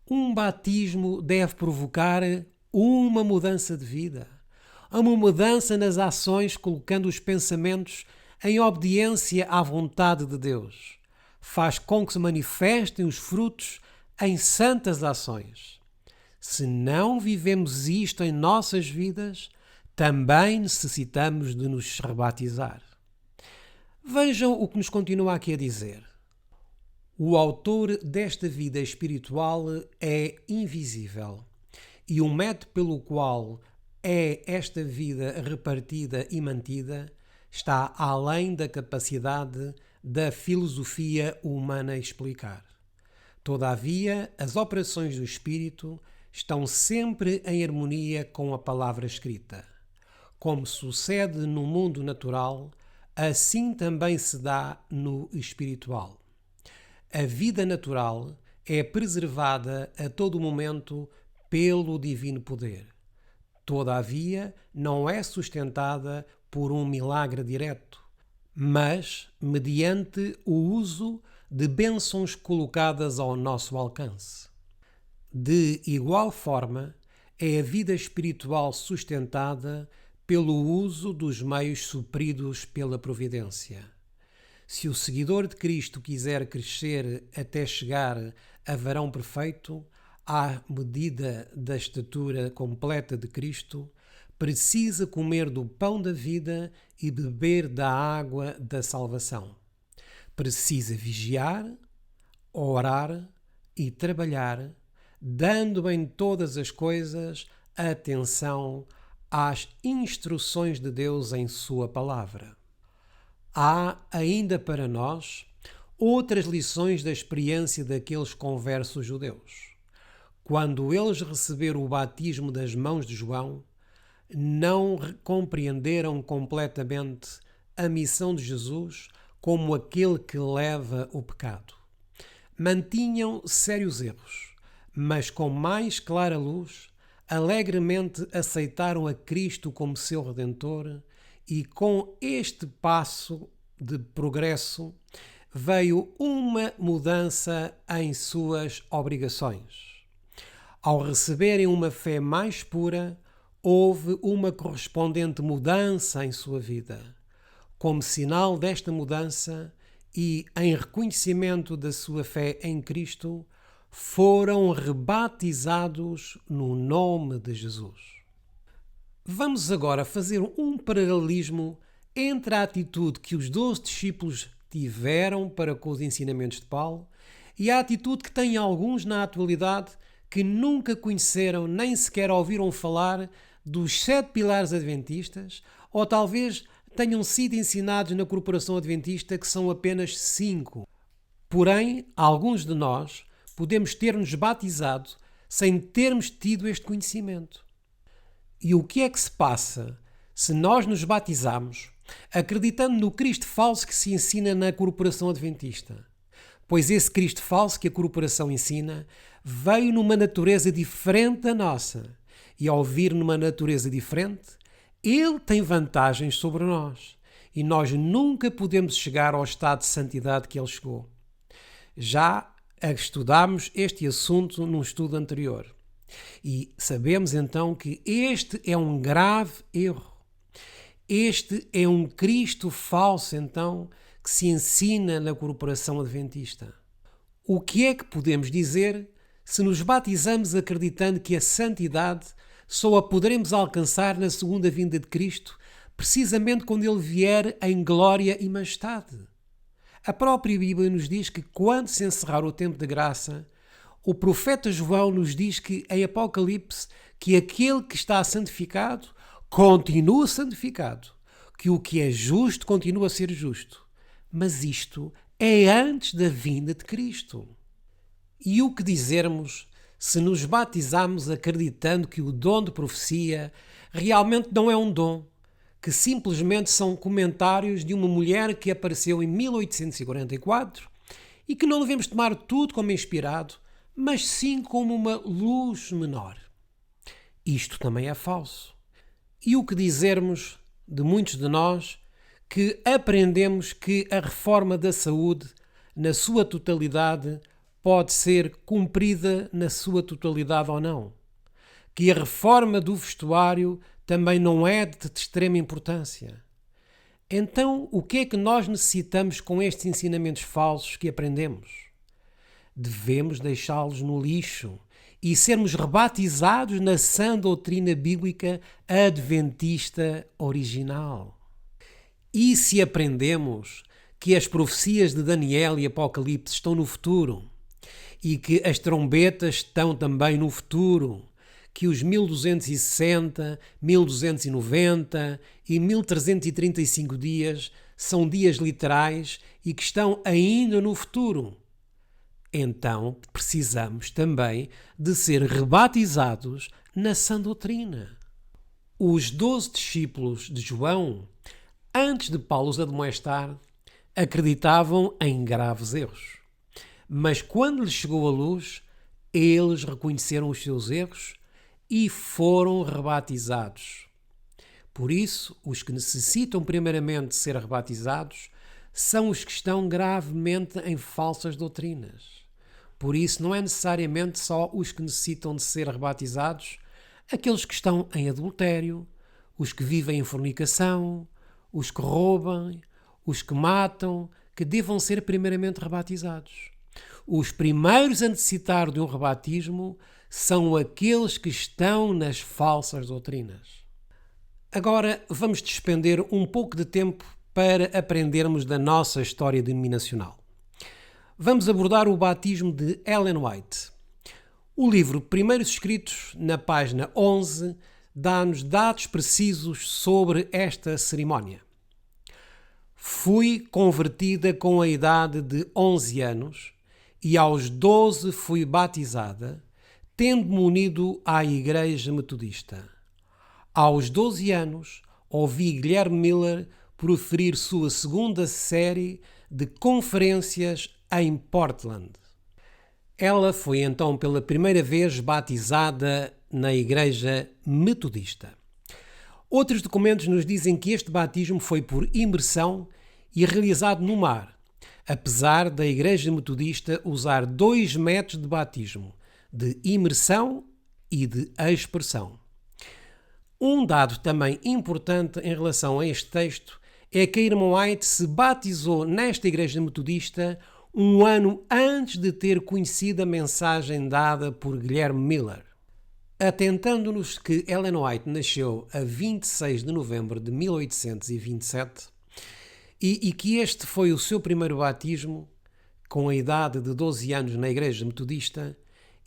Um batismo deve provocar uma mudança de vida, uma mudança nas ações, colocando os pensamentos em obediência à vontade de Deus. Faz com que se manifestem os frutos em santas ações. Se não vivemos isto em nossas vidas, também necessitamos de nos rebatizar. Vejam o que nos continua aqui a dizer. O autor desta vida espiritual é invisível e o método pelo qual é esta vida repartida e mantida está além da capacidade da filosofia humana explicar. Todavia, as operações do Espírito estão sempre em harmonia com a palavra escrita. Como sucede no mundo natural, assim também se dá no espiritual. A vida natural é preservada a todo momento pelo divino poder. Todavia, não é sustentada por um milagre direto, mas mediante o uso de bênçãos colocadas ao nosso alcance. De igual forma, é a vida espiritual sustentada pelo uso dos meios supridos pela providência. Se o seguidor de Cristo quiser crescer até chegar a varão perfeito, à medida da estatura completa de Cristo, precisa comer do pão da vida e beber da água da salvação. Precisa vigiar, orar e trabalhar, dando em todas as coisas atenção às instruções de Deus em Sua palavra. Há ainda para nós outras lições da experiência daqueles conversos judeus. Quando eles receberam o batismo das mãos de João, não compreenderam completamente a missão de Jesus como aquele que leva o pecado. Mantinham sérios erros, mas com mais clara luz, alegremente aceitaram a Cristo como seu Redentor e com este passo de progresso veio uma mudança em suas obrigações. Ao receberem uma fé mais pura, houve uma correspondente mudança em sua vida. Como sinal desta mudança e em reconhecimento da sua fé em Cristo, foram rebatizados no nome de Jesus. Vamos agora fazer um paralelismo entre a atitude que os 12 discípulos tiveram para com os ensinamentos de Paulo e a atitude que têm alguns na atualidade que nunca conheceram nem sequer ouviram falar dos 7 pilares adventistas, ou talvez tenham sido ensinados na Corporação Adventista que são apenas 5. Porém, alguns de nós podemos ter-nos batizado sem termos tido este conhecimento. E o que é que se passa se nós nos batizamos acreditando no Cristo falso que se ensina na Corporação Adventista? Pois esse Cristo falso que a Corporação ensina veio numa natureza diferente da nossa. E ao vir numa natureza diferente, ele tem vantagens sobre nós. E nós nunca podemos chegar ao estado de santidade que ele chegou. Já estudámos este assunto num estudo anterior. E sabemos então que este é um grave erro. Este é um Cristo falso, então, que se ensina na Corporação Adventista. O que é que podemos dizer se nos batizamos acreditando que a santidade só a poderemos alcançar na segunda vinda de Cristo, precisamente quando Ele vier em glória e majestade? A própria Bíblia nos diz que quando se encerrar o tempo de graça, o profeta João nos diz que em Apocalipse que aquele que está santificado continua santificado, que o que é justo continua a ser justo. Mas isto é antes da vinda de Cristo. E o que dizermos se nos batizamos acreditando que o dom de profecia realmente não é um dom, que simplesmente são comentários de uma mulher que apareceu em 1844 e que não devemos tomar tudo como inspirado, mas sim como uma luz menor? Isto também é falso. E o que dizermos de muitos de nós que aprendemos que a reforma da saúde, na sua totalidade, pode ser cumprida na sua totalidade ou não? Que a reforma do vestuário também não é de extrema importância? Então, o que é que nós necessitamos com estes ensinamentos falsos que aprendemos? Devemos deixá-los no lixo e sermos rebatizados na sã doutrina bíblica adventista original. E se aprendemos que as profecias de Daniel e Apocalipse estão no futuro e que as trombetas estão também no futuro, que os 1260, 1290 e 1335 dias são dias literais e que estão ainda no futuro, então precisamos também de ser rebatizados na sã doutrina. Os 12 discípulos de João, antes de Paulo os admoestar, acreditavam em graves erros. Mas quando lhes chegou a luz, eles reconheceram os seus erros e foram rebatizados. Por isso, os que necessitam primeiramente ser rebatizados são os que estão gravemente em falsas doutrinas. Por isso, não é necessariamente só os que necessitam de ser rebatizados, aqueles que estão em adultério, os que vivem em fornicação, os que roubam, os que matam, que devam ser primeiramente rebatizados. Os primeiros a necessitar de um rebatismo são aqueles que estão nas falsas doutrinas. Agora vamos despender um pouco de tempo para aprendermos da nossa história denominacional. Vamos abordar o batismo de Ellen White. O livro Primeiros Escritos, na página 11, dá-nos dados precisos sobre esta cerimónia. Fui convertida com a idade de 11 anos e aos 12 fui batizada, tendo-me unido à Igreja Metodista. Aos 12 anos, ouvi Guilherme Miller proferir sua segunda série de conferências em Portland. Ela foi então pela primeira vez batizada na Igreja Metodista. Outros documentos nos dizem que este batismo foi por imersão e realizado no mar, apesar da Igreja Metodista usar 2 métodos de batismo, de imersão e de aspersão. Um dado também importante em relação a este texto é que a irmã White se batizou nesta Igreja Metodista um ano antes de ter conhecido a mensagem dada por Guilherme Miller. Atentando-nos que Ellen White nasceu a 26 de novembro de 1827 e que este foi o seu primeiro batismo, com a idade de 12 anos na Igreja Metodista,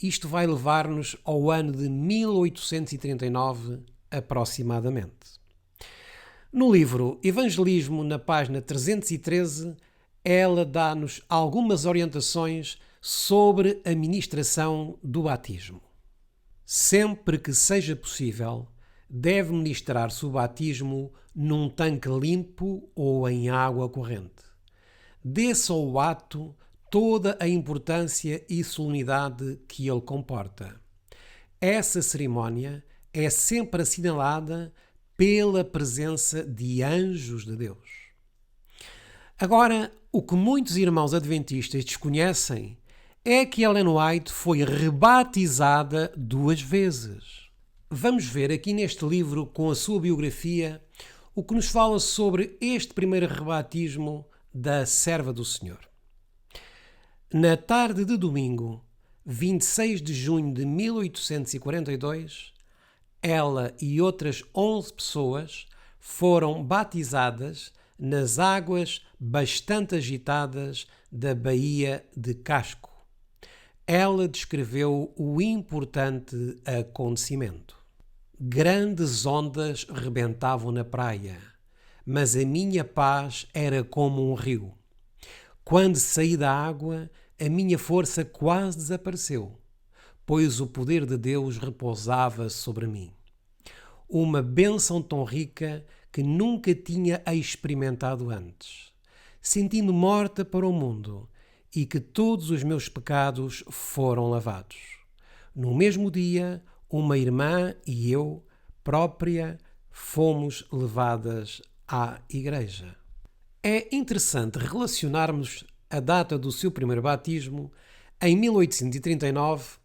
isto vai levar-nos ao ano de 1839 aproximadamente. No livro Evangelismo, na página 313, ela dá-nos algumas orientações sobre a ministração do batismo. Sempre que seja possível, deve ministrar-se o batismo num tanque limpo ou em água corrente. Dê-se ao ato toda a importância e solenidade que ele comporta. Essa cerimónia é sempre assinalada pela presença de anjos de Deus. Agora, o que muitos irmãos adventistas desconhecem é que Ellen White foi rebatizada 2 vezes. Vamos ver aqui neste livro, com a sua biografia, o que nos fala sobre este primeiro rebatismo da serva do Senhor. Na tarde de domingo, 26 de junho de 1842, ela e outras 11 pessoas foram batizadas nas águas bastante agitadas da Baía de Casco. Ela descreveu o importante acontecimento. Grandes ondas rebentavam na praia, mas a minha paz era como um rio. Quando saí da água, a minha força quase desapareceu, pois o poder de Deus repousava sobre mim. Uma bênção tão rica que nunca tinha experimentado antes. Senti-me morta para o mundo e que todos os meus pecados foram lavados. No mesmo dia, uma irmã e eu própria fomos levadas à igreja. É interessante relacionarmos a data do seu primeiro batismo, em 1839,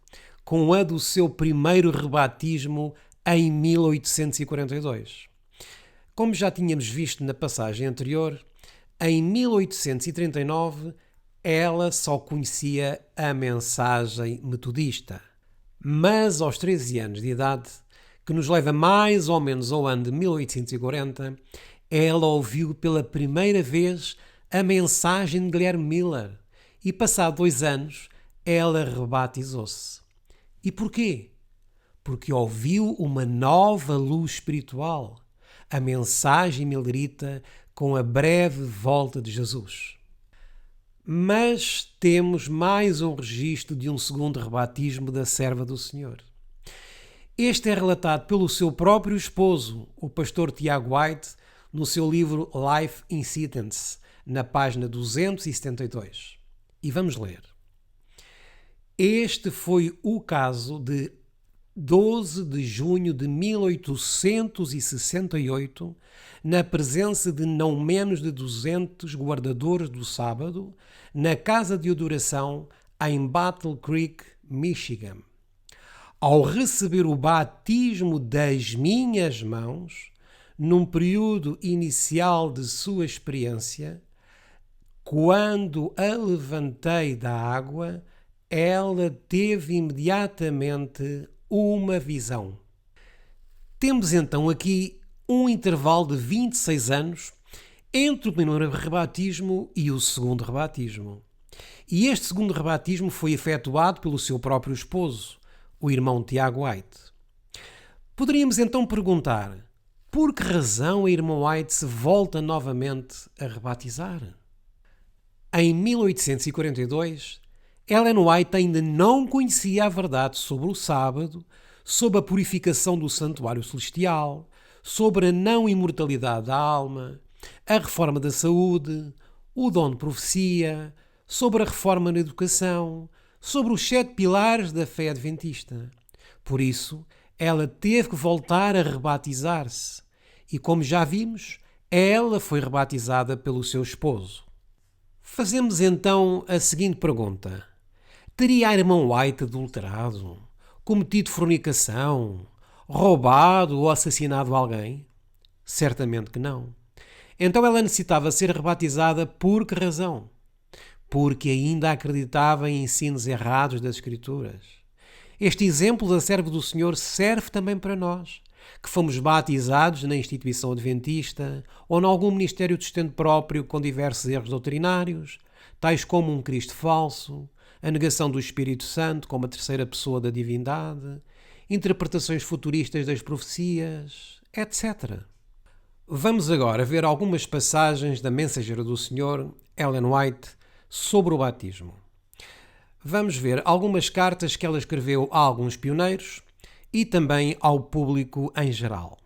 com a do seu primeiro rebatismo em 1842. Como já tínhamos visto na passagem anterior, em 1839 ela só conhecia a mensagem metodista. Mas aos 13 anos de idade, que nos leva mais ou menos ao ano de 1840, ela ouviu pela primeira vez a mensagem de Guilherme Miller e, passado 2 anos, ela rebatizou-se. E porquê? Porque ouviu uma nova luz espiritual, a mensagem millerita com a breve volta de Jesus. Mas temos mais um registro de um segundo rebatismo da serva do Senhor. Este é relatado pelo seu próprio esposo, o pastor Tiago White, no seu livro Life Incidents, na página 272. E vamos ler. Este foi o caso de 12 de junho de 1868, na presença de não menos de 200 guardadores do sábado, na casa de adoração em Battle Creek, Michigan. Ao receber o batismo das minhas mãos, num período inicial de sua experiência, quando a levantei da água, ela teve imediatamente uma visão. Temos então aqui um intervalo de 26 anos entre o primeiro rebatismo e o segundo rebatismo. E este segundo rebatismo foi efetuado pelo seu próprio esposo, o irmão Tiago White. Poderíamos então perguntar, por que razão a irmã White se volta novamente a rebatizar? Em 1842, Ellen White ainda não conhecia a verdade sobre o sábado, sobre a purificação do santuário celestial, sobre a não imortalidade da alma, a reforma da saúde, o dom de profecia, sobre a reforma na educação, sobre os 7 pilares da fé adventista. Por isso, ela teve que voltar a rebatizar-se. E como já vimos, ela foi rebatizada pelo seu esposo. Fazemos então a seguinte pergunta. Teria a irmã White adulterado, cometido fornicação, roubado ou assassinado alguém? Certamente que não. Então ela necessitava ser rebatizada por que razão? Porque ainda acreditava em ensinos errados das Escrituras. Este exemplo da serva do Senhor serve também para nós, que fomos batizados na instituição adventista ou em algum ministério de sustento próprio com diversos erros doutrinários, tais como um Cristo falso, a negação do Espírito Santo como a terceira pessoa da divindade, interpretações futuristas das profecias, etc. Vamos agora ver algumas passagens da mensageira do Senhor, Ellen White, sobre o batismo. Vamos ver algumas cartas que ela escreveu a alguns pioneiros e também ao público em geral.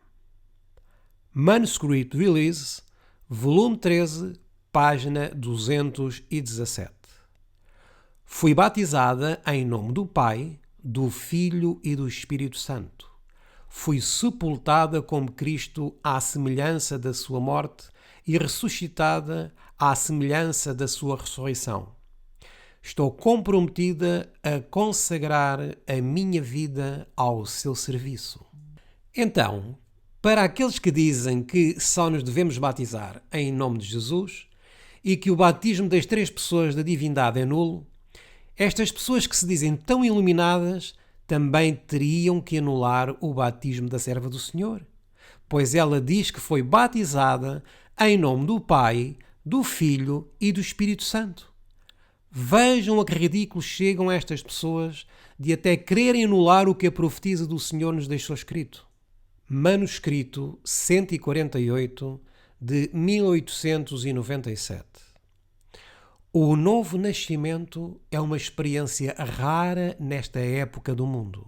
Manuscript Release, volume 13, página 217. Fui batizada em nome do Pai, do Filho e do Espírito Santo. Fui sepultada como Cristo à semelhança da sua morte e ressuscitada à semelhança da sua ressurreição. Estou comprometida a consagrar a minha vida ao seu serviço. Então, para aqueles que dizem que só nos devemos batizar em nome de Jesus e que o batismo das 3 pessoas da divindade é nulo, estas pessoas que se dizem tão iluminadas também teriam que anular o batismo da serva do Senhor, pois ela diz que foi batizada em nome do Pai, do Filho e do Espírito Santo. Vejam a que ridículo chegam estas pessoas de até quererem anular o que a profetisa do Senhor nos deixou escrito. Manuscrito 148 de 1897. O novo nascimento é uma experiência rara nesta época do mundo.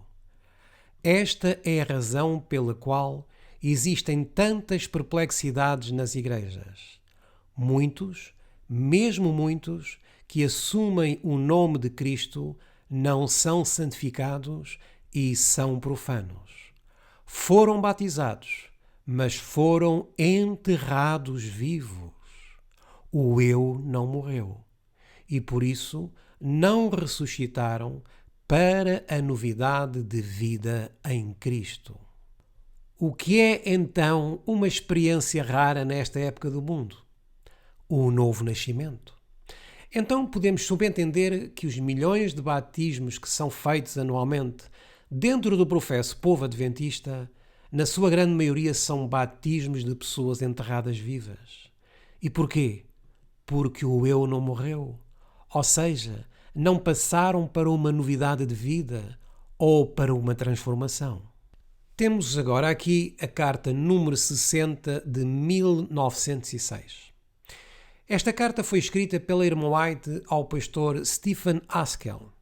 Esta é a razão pela qual existem tantas perplexidades nas igrejas. Muitos, mesmo muitos, que assumem o nome de Cristo não são santificados e são profanos. Foram batizados, mas foram enterrados vivos. O eu não morreu. E por isso não ressuscitaram para a novidade de vida em Cristo. O que é então uma experiência rara nesta época do mundo? O novo nascimento. Então podemos subentender que os milhões de batismos que são feitos anualmente dentro do professo povo adventista, na sua grande maioria são batismos de pessoas enterradas vivas. E porquê? Porque o eu não morreu. Ou seja, não passaram para uma novidade de vida ou para uma transformação. Temos agora aqui a carta número 60 de 1906. Esta carta foi escrita pela irmã White ao pastor Stephen Haskell.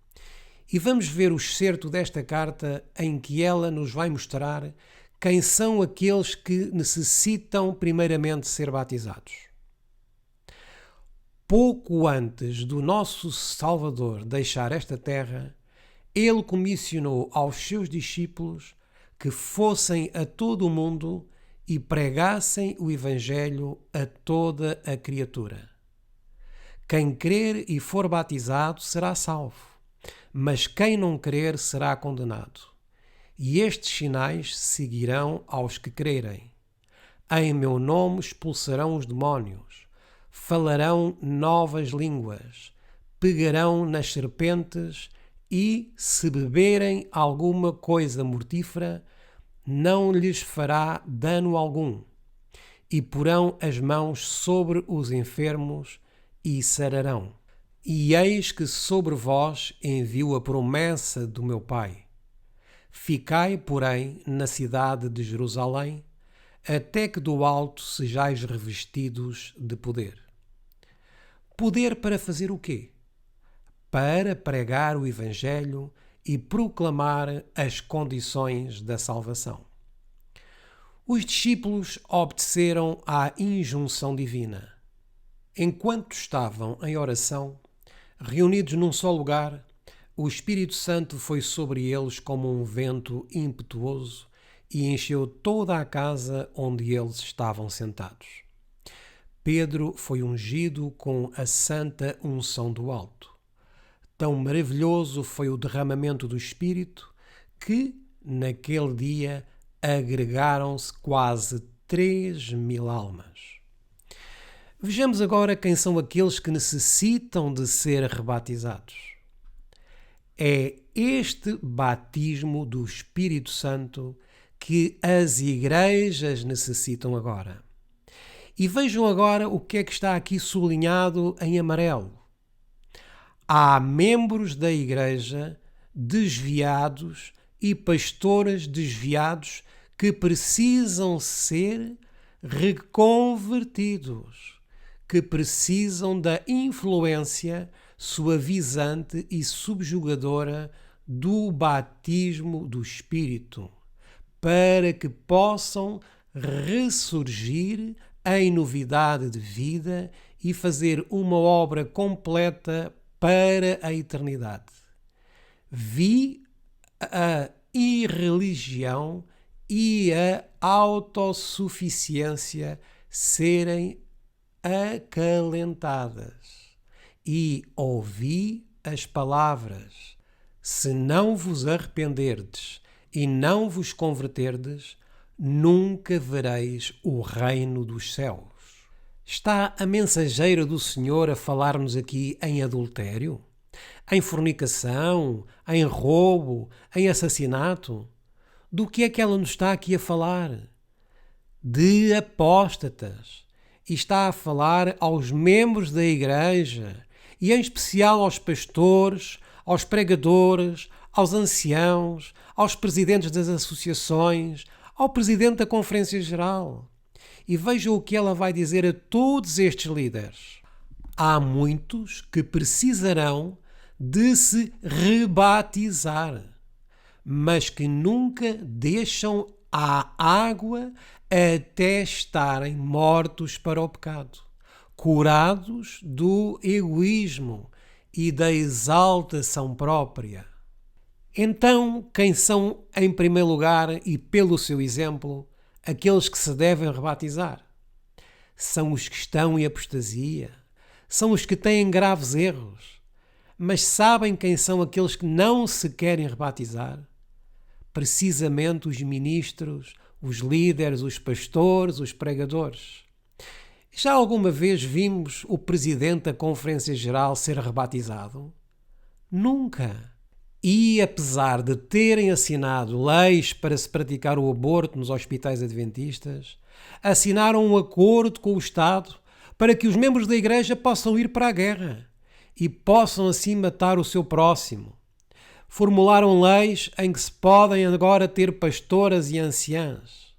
E vamos ver o excerto desta carta em que ela nos vai mostrar quem são aqueles que necessitam primeiramente ser batizados. Pouco antes do nosso Salvador deixar esta terra, ele comissionou aos seus discípulos que fossem a todo o mundo e pregassem o Evangelho a toda a criatura. Quem crer e for batizado será salvo, mas quem não crer será condenado. E estes sinais seguirão aos que crerem. Em meu nome expulsarão os demónios, falarão novas línguas, pegarão nas serpentes e, se beberem alguma coisa mortífera, não lhes fará dano algum, e porão as mãos sobre os enfermos e sararão. E eis que sobre vós envio a promessa do meu Pai. Ficai, porém, na cidade de Jerusalém, até que do alto sejais revestidos de poder. Poder para fazer o quê? Para pregar o Evangelho e proclamar as condições da salvação. Os discípulos obedeceram à injunção divina. Enquanto estavam em oração, reunidos num só lugar, o Espírito Santo foi sobre eles como um vento impetuoso e encheu toda a casa onde eles estavam sentados. Pedro foi ungido com a santa unção do alto. Tão maravilhoso foi o derramamento do Espírito que, naquele dia, agregaram-se quase 3.000 almas. Vejamos agora quem são aqueles que necessitam de ser rebatizados. É este batismo do Espírito Santo que as igrejas necessitam agora. E vejam agora o que é que está aqui sublinhado em amarelo. Há membros da igreja desviados e pastores desviados que precisam ser reconvertidos, que precisam da influência suavizante e subjugadora do batismo do Espírito, para que possam ressurgir em novidade de vida e fazer uma obra completa para a eternidade. Vi a irreligião e a autossuficiência serem acalentadas e ouvi as palavras: se não vos arrependerdes e não vos converterdes, nunca vereis o reino dos céus. Está a mensageira do Senhor a falar-nos aqui em adultério, em fornicação, em roubo, em assassinato? Do que é que ela nos está aqui a falar? De apóstatas. E está a falar aos membros da igreja, e em especial aos pastores, aos pregadores, aos anciãos, aos presidentes das associações, ao presidente da Conferência Geral. E vejam o que ela vai dizer a todos estes líderes. Há muitos que precisarão de se rebatizar, mas que nunca deixam a água até estarem mortos para o pecado, curados do egoísmo e da exaltação própria. Então, quem são, em primeiro lugar e pelo seu exemplo, aqueles que se devem rebatizar? São os que estão em apostasia, são os que têm graves erros. Mas sabem quem são aqueles que não se querem rebatizar? Precisamente os ministros, os líderes, os pastores, os pregadores. Já alguma vez vimos o presidente da Conferência Geral ser rebatizado? Nunca. E apesar de terem assinado leis para se praticar o aborto nos hospitais adventistas, assinaram um acordo com o Estado para que os membros da Igreja possam ir para a guerra e possam assim matar o seu próximo. Formularam leis em que se podem agora ter pastoras e anciãs.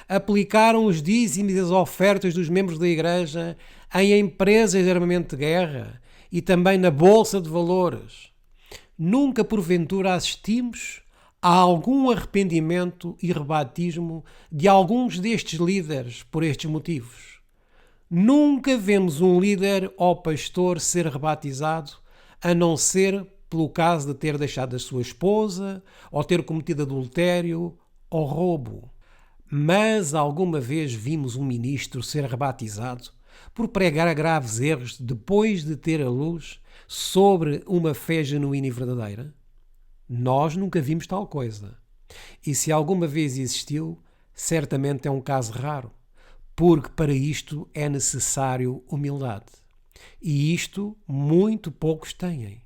Aplicaram os dízimos e as ofertas dos membros da Igreja em empresas de armamento de guerra e também na Bolsa de Valores. Nunca porventura assistimos a algum arrependimento e rebatismo de alguns destes líderes por estes motivos. Nunca vemos um líder ou pastor ser rebatizado, a não ser pelo caso de ter deixado a sua esposa, ou ter cometido adultério ou roubo. Mas alguma vez vimos um ministro ser rebatizado por pregar graves erros depois de ter a luz sobre uma fé genuína e verdadeira? Nós nunca vimos tal coisa. E se alguma vez existiu, certamente é um caso raro, porque para isto é necessário humildade. E isto muito poucos têm.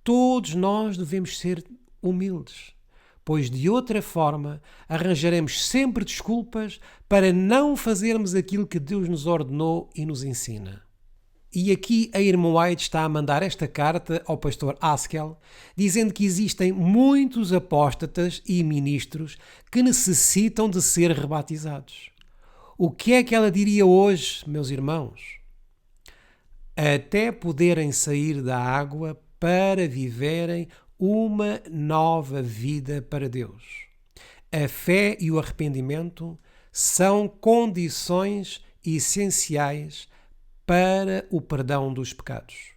Todos nós devemos ser humildes, pois de outra forma arranjaremos sempre desculpas para não fazermos aquilo que Deus nos ordenou e nos ensina. E aqui a irmã White está a mandar esta carta ao pastor Haskell, dizendo que existem muitos apóstatas e ministros que necessitam de ser rebatizados. O que é que ela diria hoje, meus irmãos? Até poderem sair da água para viverem uma nova vida para Deus. A fé e o arrependimento são condições essenciais para o perdão dos pecados.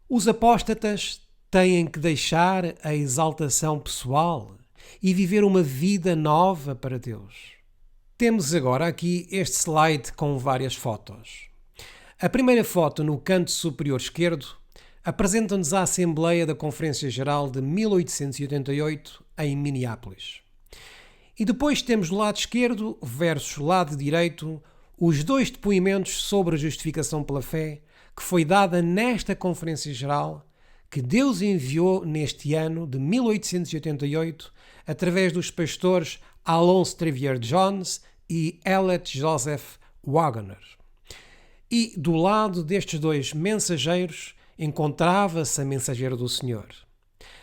Os apóstatas têm que deixar a exaltação pessoal e viver uma vida nova para Deus. Temos agora aqui este slide com várias fotos. A primeira foto, no canto superior esquerdo, apresenta-nos a Assembleia da Conferência Geral de 1888 em Minneapolis. E depois temos do lado esquerdo versus lado direito os dois depoimentos sobre a justificação pela fé que foi dada nesta Conferência Geral que Deus enviou neste ano de 1888 através dos pastores Alonzo Trevier Jones e Elliot Joseph Waggoner. E do lado destes dois mensageiros encontrava-se a mensageira do Senhor.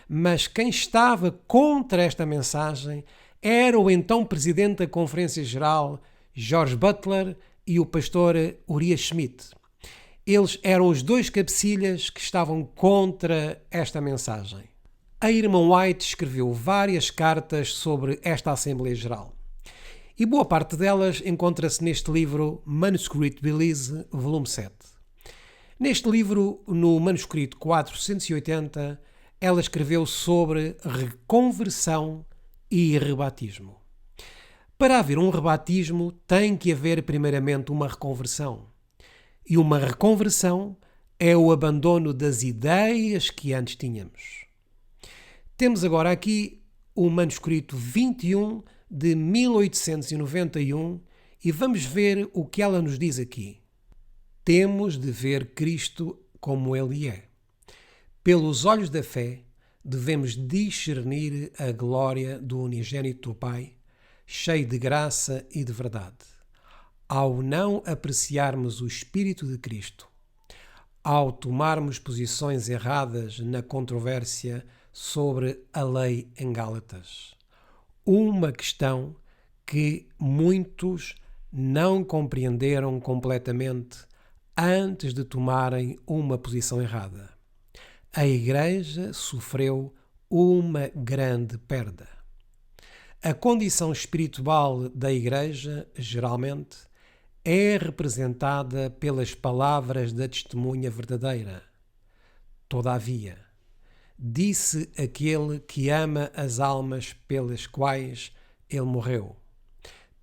Mas quem estava contra esta mensagem era o então presidente da Conferência Geral, George Butler, e o pastor Uriah Schmidt. Eles eram os dois cabecilhas que estavam contra esta mensagem. A irmã White escreveu várias cartas sobre esta Assembleia Geral. E boa parte delas encontra-se neste livro Manuscript Release, volume 7. Neste livro, no manuscrito 480, ela escreveu sobre reconversão e rebatismo. Para haver um rebatismo, tem que haver primeiramente uma reconversão. E uma reconversão é o abandono das ideias que antes tínhamos. Temos agora aqui o manuscrito 21 de 1891 e vamos ver o que ela nos diz aqui. Temos de ver Cristo como Ele é. Pelos olhos da fé, devemos discernir a glória do unigênito do Pai, cheio de graça e de verdade. Ao não apreciarmos o Espírito de Cristo, ao tomarmos posições erradas na controvérsia sobre a lei em Gálatas, uma questão que muitos não compreenderam completamente antes de tomarem uma posição errada. A Igreja sofreu uma grande perda. A condição espiritual da Igreja, geralmente, é representada pelas palavras da testemunha verdadeira. Todavia, disse aquele que ama as almas pelas quais ele morreu: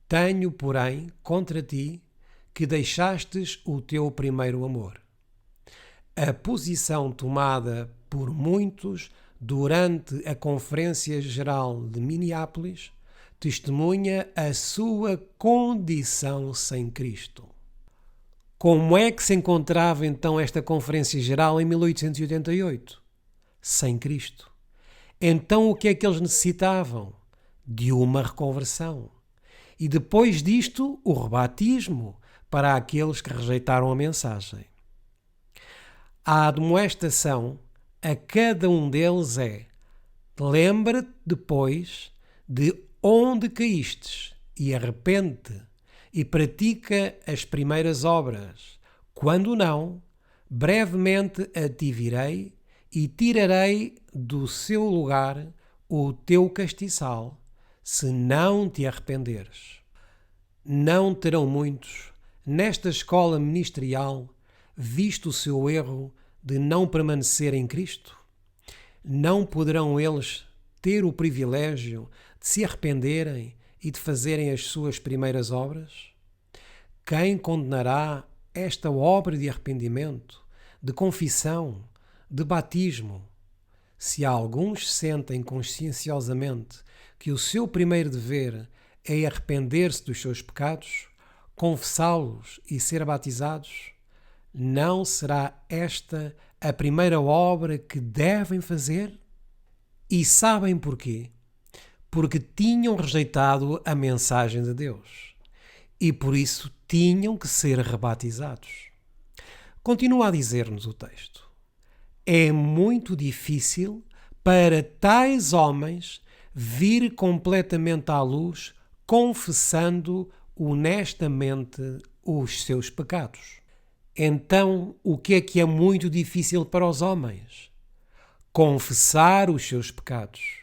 tenho, porém, contra ti que deixastes o teu primeiro amor. A posição tomada por muitos durante a Conferência Geral de Minneapolis testemunha a sua condição sem Cristo. Como é que se encontrava então esta Conferência Geral em 1888? Sem Cristo. Então o que é que eles necessitavam? De uma reconversão. E depois disto, o rebatismo para aqueles que rejeitaram a mensagem. A admoestação a cada um deles é: lembra-te depois de onde caístes e arrepende-te e pratica as primeiras obras. Quando não, brevemente a ti virei e tirarei do seu lugar o teu castiçal, se não te arrependeres. Não terão muitos, nesta escola ministerial, visto o seu erro de não permanecer em Cristo? Não poderão eles ter o privilégio de se arrependerem e de fazerem as suas primeiras obras? Quem condenará esta obra de arrependimento, de confissão, de batismo? Se alguns sentem conscienciosamente que o seu primeiro dever é arrepender-se dos seus pecados, confessá-los e ser batizados, não será esta a primeira obra que devem fazer? E sabem porquê? Porque tinham rejeitado a mensagem de Deus e por isso tinham que ser rebatizados. Continua a dizer-nos o texto: é muito difícil para tais homens vir completamente à luz, confessando honestamente os seus pecados. Então, o que é muito difícil para os homens? Confessar os seus pecados.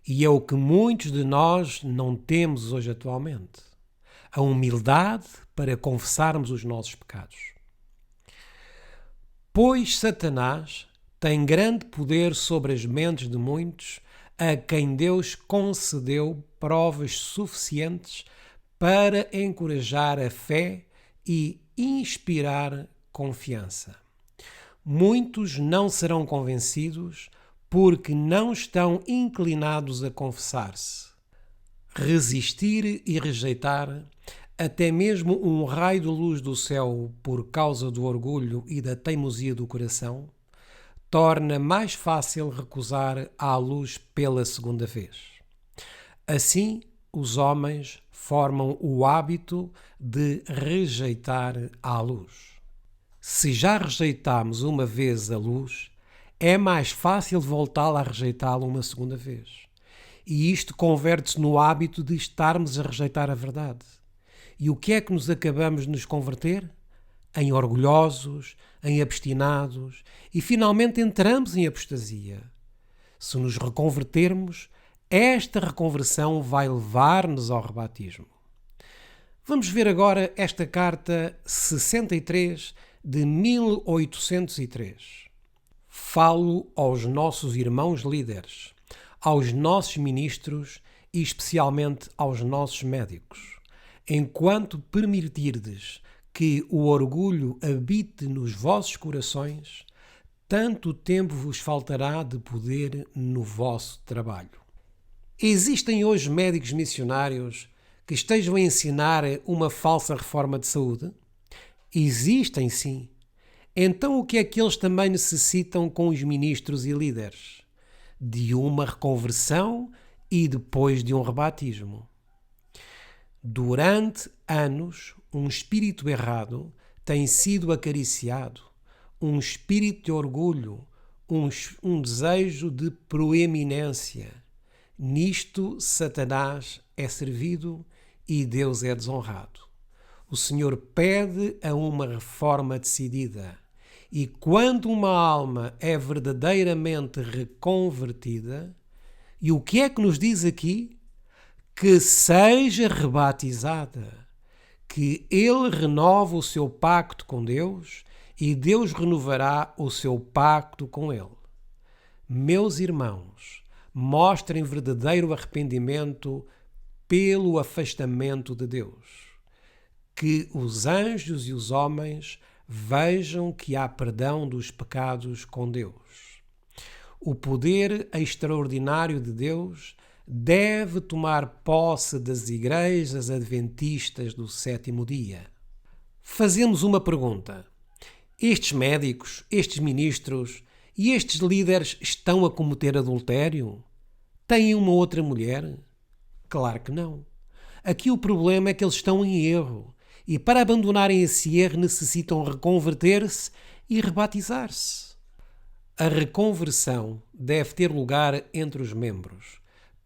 E é o que muitos de nós não temos hoje atualmente. A humildade para confessarmos os nossos pecados. Pois Satanás tem grande poder sobre as mentes de muitos, a quem Deus concedeu provas suficientes para encorajar a fé e inspirar confiança. Muitos não serão convencidos porque não estão inclinados a confessar-se. Resistir e rejeitar até mesmo um raio de luz do céu por causa do orgulho e da teimosia do coração torna mais fácil recusar a luz pela segunda vez. Assim, os homens formam o hábito de rejeitar a luz. Se já rejeitamos uma vez a luz, é mais fácil voltar a rejeitá-la uma segunda vez. E isto converte-se no hábito de estarmos a rejeitar a verdade. E o que é que nos acabamos de nos converter? Em orgulhosos, em obstinados e finalmente entramos em apostasia. Se nos reconvertermos, esta reconversão vai levar-nos ao rebatismo. Vamos ver agora esta carta 63 de 1803. Falo aos nossos irmãos líderes, aos nossos ministros e especialmente aos nossos médicos. Enquanto permitirdes que o orgulho habite nos vossos corações, tanto tempo vos faltará de poder no vosso trabalho. Existem hoje médicos missionários que estejam a ensinar uma falsa reforma de saúde? Existem, sim. Então o que é que eles também necessitam com os ministros e líderes? De uma reconversão e depois de um rebatismo. Durante anos, um espírito errado tem sido acariciado, um espírito de orgulho, um desejo de proeminência. Nisto, Satanás é servido e Deus é desonrado. O Senhor pede a uma reforma decidida. E quando uma alma é verdadeiramente reconvertida, e o que é que nos diz aqui? Que seja rebatizada, que ele renova o seu pacto com Deus e Deus renovará o seu pacto com ele. Meus irmãos, mostrem verdadeiro arrependimento pelo afastamento de Deus. Que os anjos e os homens vejam que há perdão dos pecados com Deus. O poder extraordinário de Deus deve tomar posse das igrejas adventistas do sétimo dia. Fazemos uma pergunta. Estes médicos, estes ministros e estes líderes estão a cometer adultério? Têm uma outra mulher? Claro que não. Aqui o problema é que eles estão em erro e para abandonarem esse erro necessitam reconverter-se e rebatizar-se. A reconversão deve ter lugar entre os membros,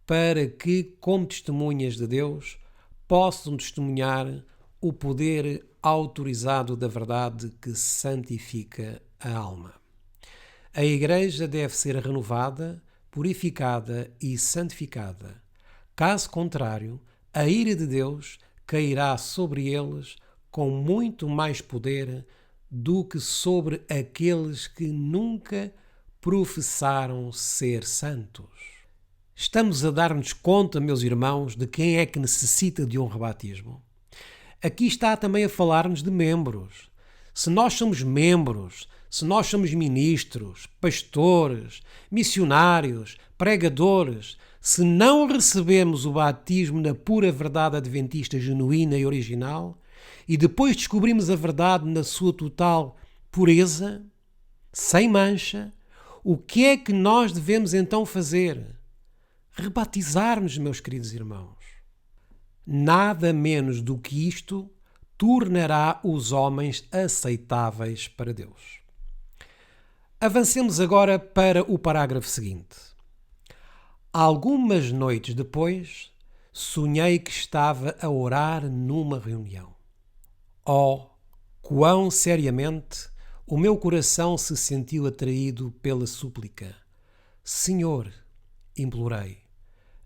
para que, como testemunhas de Deus, possam testemunhar o poder autorizado da verdade que santifica a alma. A Igreja deve ser renovada, purificada e santificada. Caso contrário, a ira de Deus cairá sobre eles com muito mais poder do que sobre aqueles que nunca professaram ser santos. Estamos a dar-nos conta, meus irmãos, de quem é que necessita de um rebatismo? Aqui está também a falar-nos de membros. Se nós somos membros, se nós somos ministros, pastores, missionários, pregadores, se não recebemos o batismo na pura verdade adventista genuína e original, e depois descobrimos a verdade na sua total pureza, sem mancha, O que é que nós devemos então fazer? Rebatizar-nos, meus queridos irmãos. Nada menos do que isto tornará os homens aceitáveis para Deus. Avancemos agora para o parágrafo seguinte. Algumas noites depois, sonhei que estava a orar numa reunião. Oh, quão seriamente o meu coração se sentiu atraído pela súplica. Senhor, implorei,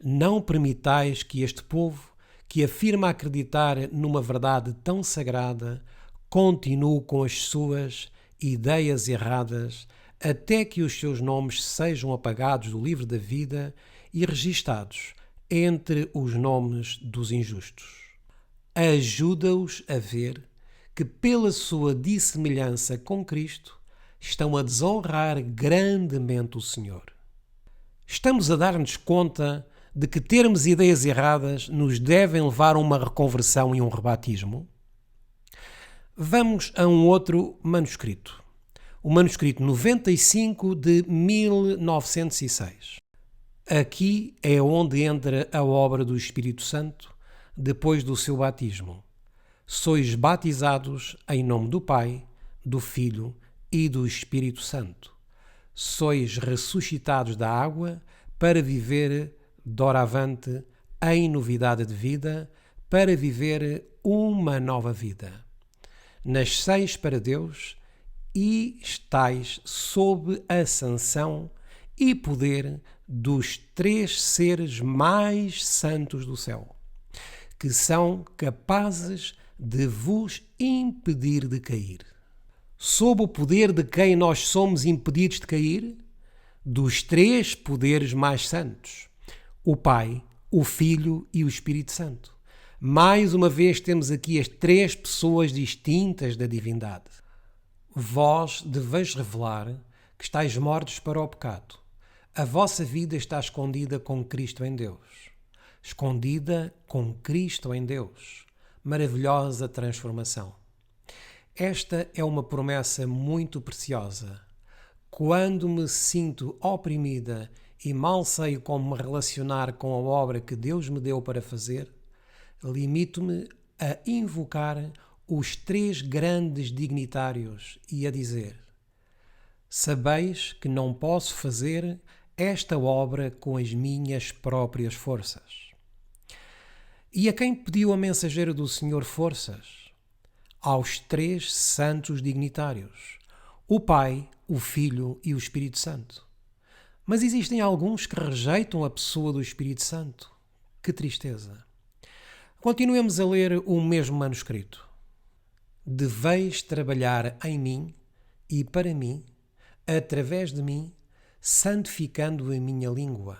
não permitais que este povo, que afirma acreditar numa verdade tão sagrada, continue com as suas ideias erradas até que os seus nomes sejam apagados do livro da vida e registados entre os nomes dos injustos. Ajuda-os a ver que, pela sua dissemelhança com Cristo, estão a desonrar grandemente o Senhor. Estamos a dar-nos conta de que termos ideias erradas nos devem levar a uma reconversão e um rebatismo? Vamos a um outro manuscrito. O manuscrito 95 de 1906. Aqui é onde entra a obra do Espírito Santo depois do seu batismo. Sois batizados em nome do Pai, do Filho e do Espírito Santo. Sois ressuscitados da água para viver doravante em novidade de vida, para viver uma nova vida. Nasceis para Deus e estais sob a sanção e poder dos três seres mais santos do céu, que são capazes de vos impedir de cair. Sob o poder de quem nós somos impedidos de cair? Dos três poderes mais santos: o Pai, o Filho e o Espírito Santo. Mais uma vez temos aqui as três pessoas distintas da divindade. Vós deveis revelar que estáis mortos para o pecado. A vossa vida está escondida com Cristo em Deus. Escondida com Cristo em Deus. Maravilhosa transformação. Esta é uma promessa muito preciosa. Quando me sinto oprimida e mal sei como me relacionar com a obra que Deus me deu para fazer, limito-me a invocar os três grandes dignitários e a dizer: sabeis que não posso fazer esta obra com as minhas próprias forças. E a quem pediu a mensageira do Senhor forças? Aos três santos dignitários: o Pai, o Filho e o Espírito Santo. Mas existem alguns que rejeitam a pessoa do Espírito Santo. Que tristeza! Continuemos a ler o mesmo manuscrito. Deveis trabalhar em mim e para mim, através de mim, santificando a minha língua,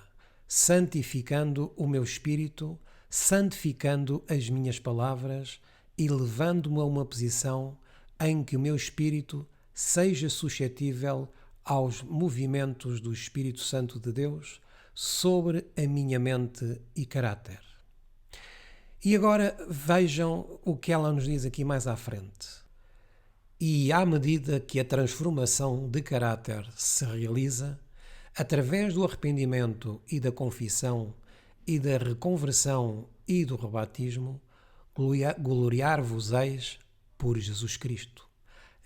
santificando o meu espírito, santificando as minhas palavras e levando-me a uma posição em que o meu espírito seja suscetível aos movimentos do Espírito Santo de Deus sobre a minha mente e caráter. E agora vejam o que ela nos diz aqui mais à frente. E à medida que a transformação de caráter se realiza, através do arrependimento e da confissão e da reconversão e do rebatismo, gloriar-vos-eis por Jesus Cristo,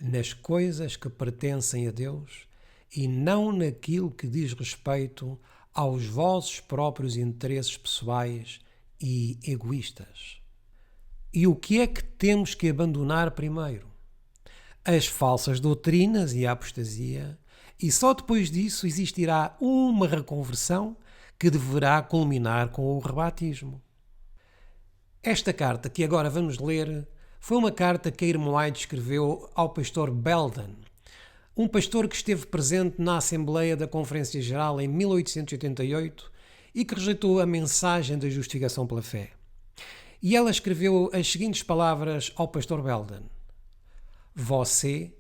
nas coisas que pertencem a Deus e não naquilo que diz respeito aos vossos próprios interesses pessoais e egoístas. E o que é que temos que abandonar primeiro? As falsas doutrinas e a apostasia, e só depois disso existirá uma reconversão que deverá culminar com o rebatismo. Esta carta que agora vamos ler foi uma carta que a irmã White escreveu ao pastor Belden, um pastor que esteve presente na Assembleia da Conferência Geral em 1888 e que rejeitou a mensagem da justificação pela fé. E ela escreveu as seguintes palavras ao pastor Belden: você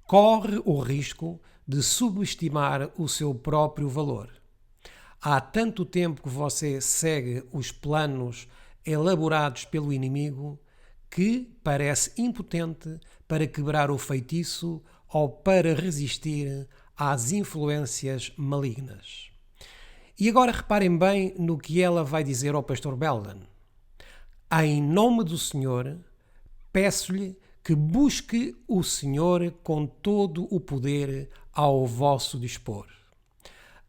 corre o risco de subestimar o seu próprio valor. Há tanto tempo que você segue os planos elaborados pelo inimigo que parece impotente para quebrar o feitiço ou para resistir às influências malignas. E agora reparem bem no que ela vai dizer ao pastor Belden. Em nome do Senhor, peço-lhe que busque o Senhor com todo o poder ao vosso dispor.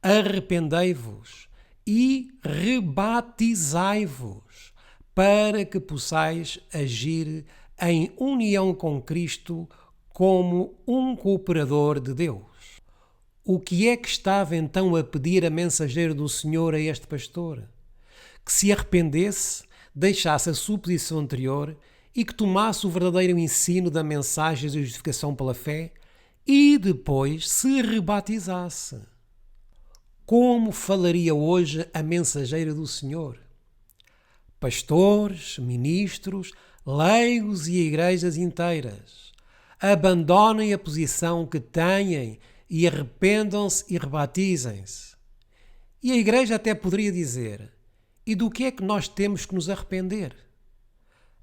Arrependei-vos e rebatizai-vos, para que possais agir em união com Cristo como um cooperador de Deus. O que é que estava então a pedir a mensageira do Senhor a este pastor? Que se arrependesse, deixasse a sua posição anterior e que tomasse o verdadeiro ensino da mensagem de justificação pela fé e depois se rebatizasse. Como falaria hoje a mensageira do Senhor? Pastores, ministros, leigos e igrejas inteiras, abandonem a posição que têm e arrependam-se e rebatizem-se. E a igreja até poderia dizer: e do que é que nós temos que nos arrepender?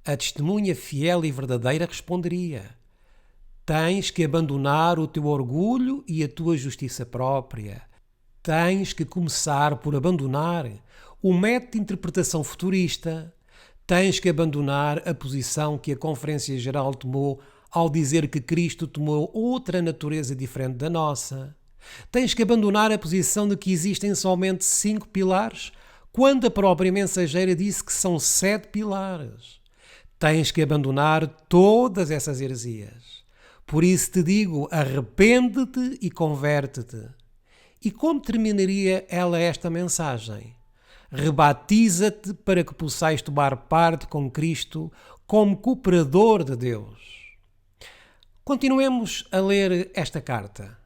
A testemunha fiel e verdadeira responderia: tens que abandonar o teu orgulho e a tua justiça própria. Tens que começar por abandonar o método de interpretação futurista. Tens que abandonar a posição que a Conferência Geral tomou ao dizer que Cristo tomou outra natureza diferente da nossa. Tens que abandonar a posição de que existem somente 5 pilares, quando a própria mensageira disse que são 7 pilares. Tens que abandonar todas essas heresias. Por isso te digo, arrepende-te e converte-te. E como terminaria ela esta mensagem? Rebatiza-te para que possais tomar parte com Cristo como cooperador de Deus. Continuemos a ler esta carta.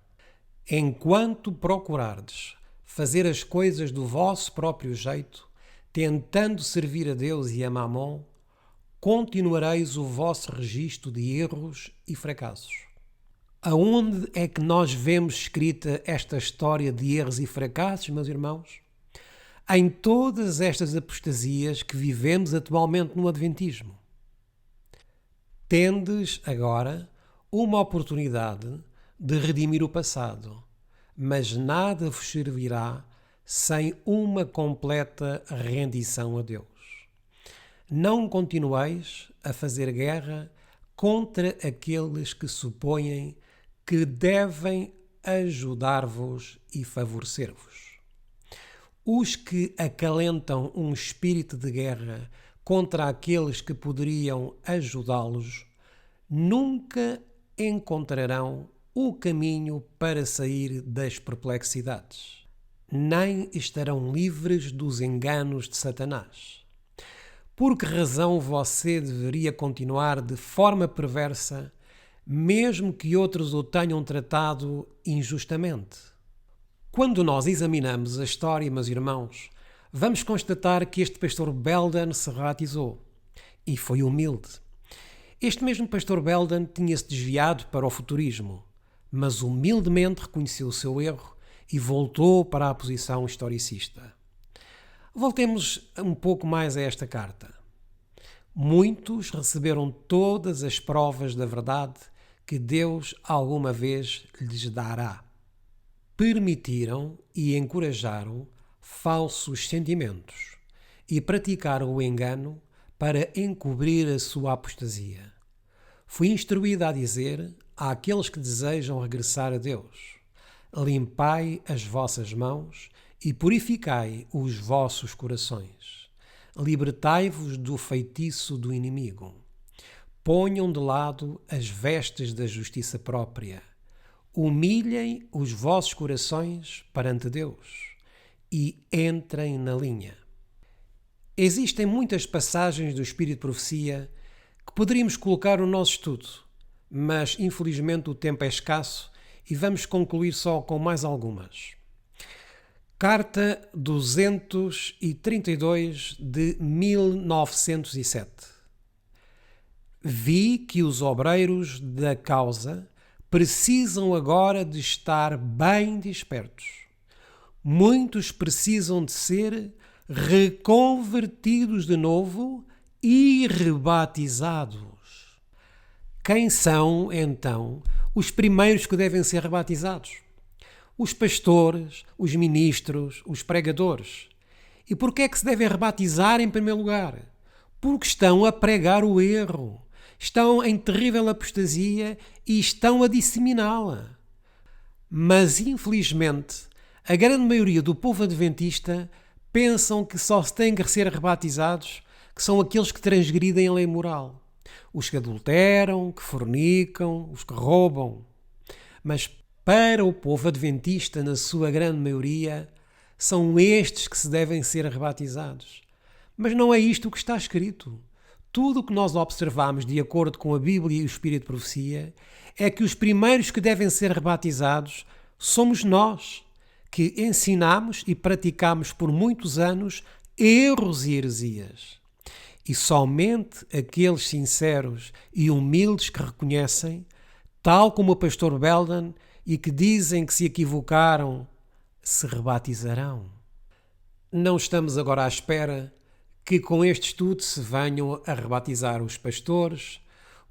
Enquanto procurardes fazer as coisas do vosso próprio jeito, tentando servir a Deus e a Mamon, continuareis o vosso registro de erros e fracassos. Aonde é que nós vemos escrita esta história de erros e fracassos, meus irmãos? Em todas estas apostasias que vivemos atualmente no Adventismo. Tendes agora uma oportunidade de redimir o passado, mas nada vos servirá sem uma completa rendição a Deus. Não continueis a fazer guerra contra aqueles que supõem que devem ajudar-vos e favorecer-vos. Os que acalentam um espírito de guerra contra aqueles que poderiam ajudá-los nunca encontrarão o caminho para sair das perplexidades, nem estarão livres dos enganos de Satanás. Por que razão você deveria continuar de forma perversa, mesmo que outros o tenham tratado injustamente? Quando nós examinamos a história, meus irmãos, vamos constatar que este pastor Belden se rebatizou e foi humilde. Este mesmo pastor Belden tinha-se desviado para o futurismo, mas humildemente reconheceu o seu erro e voltou para a posição historicista. Voltemos um pouco mais a esta carta. Muitos receberam todas as provas da verdade que Deus alguma vez lhes dará. Permitiram e encorajaram falsos sentimentos e praticaram o engano para encobrir a sua apostasia. Fui instruída a dizer àqueles que desejam regressar a Deus: limpai as vossas mãos e purificai os vossos corações. Libertai-vos do feitiço do inimigo. Ponham de lado as vestes da justiça própria. Humilhem os vossos corações perante Deus e entrem na linha. Existem muitas passagens do Espírito de Profecia que poderíamos colocar no nosso estudo, mas infelizmente o tempo é escasso e vamos concluir só com mais algumas. Carta 232 de 1907. Vi que os obreiros da causa precisam agora de estar bem despertos. Muitos precisam de ser reconvertidos de novo e rebatizados. Quem são, então, os primeiros que devem ser rebatizados? Os pastores, os ministros, os pregadores. E porquê é que se devem rebatizar em primeiro lugar? Porque estão a pregar o erro, estão em terrível apostasia e estão a disseminá-la. Mas, infelizmente, a grande maioria do povo adventista pensam que só se têm que ser rebatizados que são aqueles que transgridem a lei moral. Os que adulteram, que fornicam, os que roubam. Mas para o povo adventista, na sua grande maioria, são estes que se devem ser rebatizados. Mas não é isto o que está escrito. Tudo o que nós observamos de acordo com a Bíblia e o Espírito de Profecia é que os primeiros que devem ser rebatizados somos nós, que ensinamos e praticamos por muitos anos erros e heresias. E somente aqueles sinceros e humildes que reconhecem, tal como o pastor Belden, e que dizem que se equivocaram, se rebatizarão. Não estamos agora à espera que com este estudo se venham a rebatizar os pastores,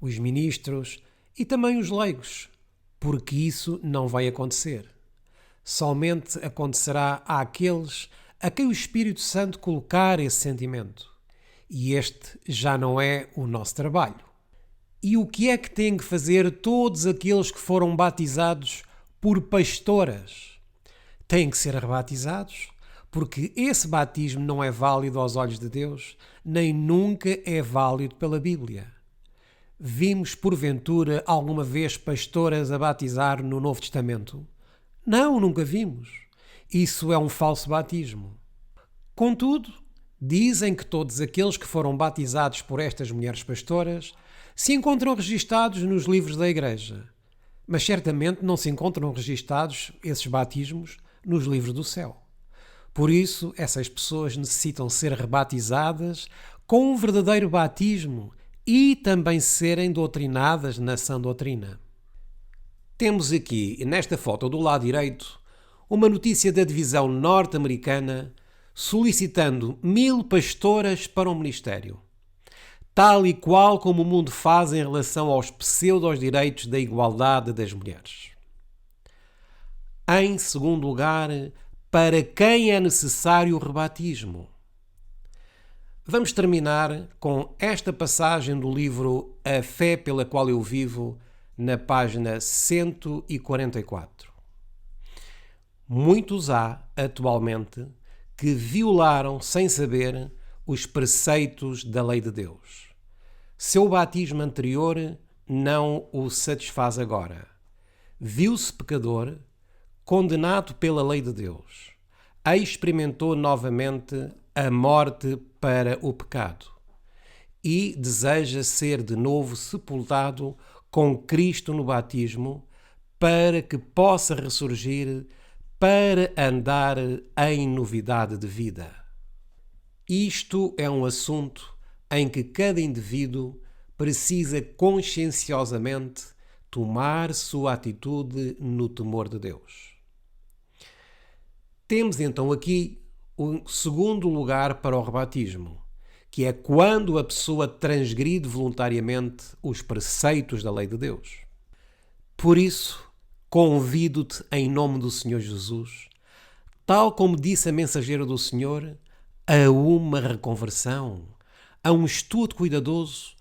os ministros e também os leigos, porque isso não vai acontecer. Somente acontecerá àqueles a quem o Espírito Santo colocar esse sentimento. E este já não é o nosso trabalho. E o que é que têm que fazer todos aqueles que foram batizados por pastoras? Têm que ser rebatizados, porque esse batismo não é válido aos olhos de Deus, nem nunca é válido pela Bíblia. Vimos, porventura, alguma vez pastoras a batizar no Novo Testamento? Não, nunca vimos. Isso é um falso batismo. Contudo, dizem que todos aqueles que foram batizados por estas mulheres pastoras se encontram registados nos livros da Igreja. Mas certamente não se encontram registados esses batismos nos livros do céu. Por isso, essas pessoas necessitam ser rebatizadas com um verdadeiro batismo e também serem doutrinadas na sã doutrina. Temos aqui, nesta foto do lado direito, uma notícia da divisão norte-americana solicitando 1000 pastoras para o ministério, tal e qual como o mundo faz em relação aos pseudo-direitos da igualdade das mulheres. Em segundo lugar, para quem é necessário o rebatismo? Vamos terminar com esta passagem do livro A Fé pela Qual Eu Vivo, na página 144. Muitos há, atualmente, que violaram sem saber os preceitos da lei de Deus. Seu batismo anterior não o satisfaz agora. Viu-se pecador, condenado pela lei de Deus. Experimentou novamente a morte para o pecado e deseja ser de novo sepultado com Cristo no batismo para que possa ressurgir para andar em novidade de vida. Isto é um assunto em que cada indivíduo precisa conscienciosamente tomar sua atitude no temor de Deus. Temos então aqui o segundo lugar para o rebatismo, que é quando a pessoa transgride voluntariamente os preceitos da lei de Deus. Por isso, convido-te em nome do Senhor Jesus, tal como disse a mensageira do Senhor, a uma reconversão, a um estudo cuidadoso,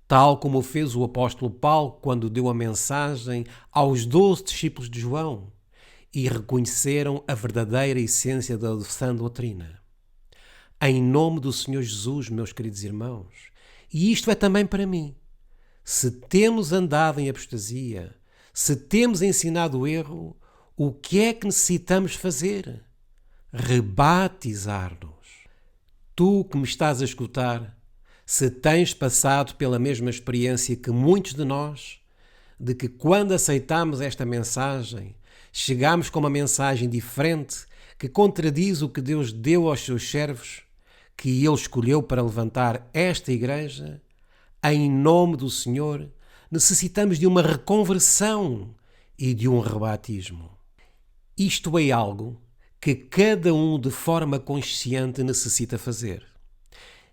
tal como fez o apóstolo Paulo quando deu a mensagem aos 12 discípulos de João e reconheceram a verdadeira essência da sã doutrina. Em nome do Senhor Jesus, meus queridos irmãos, e isto é também para mim, se temos andado em apostasia, se temos ensinado o erro, o que é que necessitamos fazer? Rebatizar-nos. Tu que me estás a escutar, se tens passado pela mesma experiência que muitos de nós, de que quando aceitamos esta mensagem, chegamos com uma mensagem diferente que contradiz o que Deus deu aos seus servos, que Ele escolheu para levantar esta igreja, em nome do Senhor, necessitamos de uma reconversão e de um rebatismo. Isto é algo que cada um de forma consciente necessita fazer.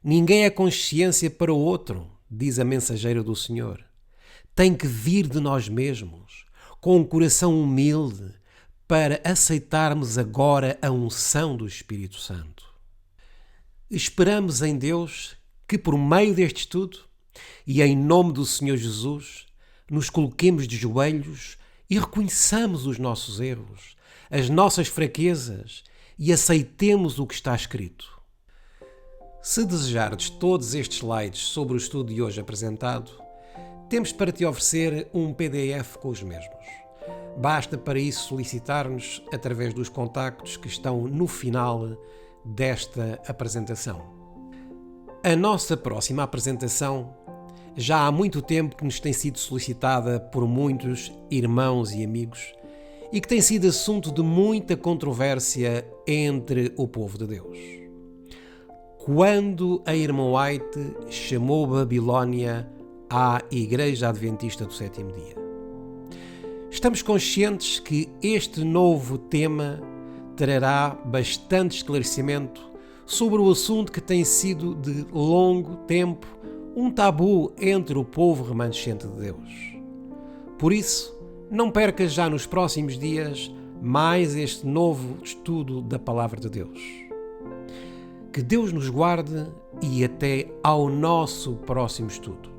Ninguém é consciência para o outro, diz a mensageira do Senhor. Tem que vir de nós mesmos, com um coração humilde, para aceitarmos agora a unção do Espírito Santo. Esperamos em Deus que, por meio deste estudo, e em nome do Senhor Jesus, nos coloquemos de joelhos e reconheçamos os nossos erros, as nossas fraquezas e aceitemos o que está escrito. Se desejardes todos estes slides sobre o estudo de hoje apresentado, temos para te oferecer um PDF com os mesmos. Basta para isso solicitar-nos através dos contactos que estão no final desta apresentação. A nossa próxima apresentação já há muito tempo que nos tem sido solicitada por muitos irmãos e amigos e que tem sido assunto de muita controvérsia entre o povo de Deus. Quando a irmã White chamou Babilónia à Igreja Adventista do Sétimo Dia. Estamos conscientes que este novo tema trará bastante esclarecimento sobre o assunto que tem sido de longo tempo um tabu entre o povo remanescente de Deus. Por isso, não percas já nos próximos dias mais este novo estudo da Palavra de Deus. Que Deus nos guarde e até ao nosso próximo estudo.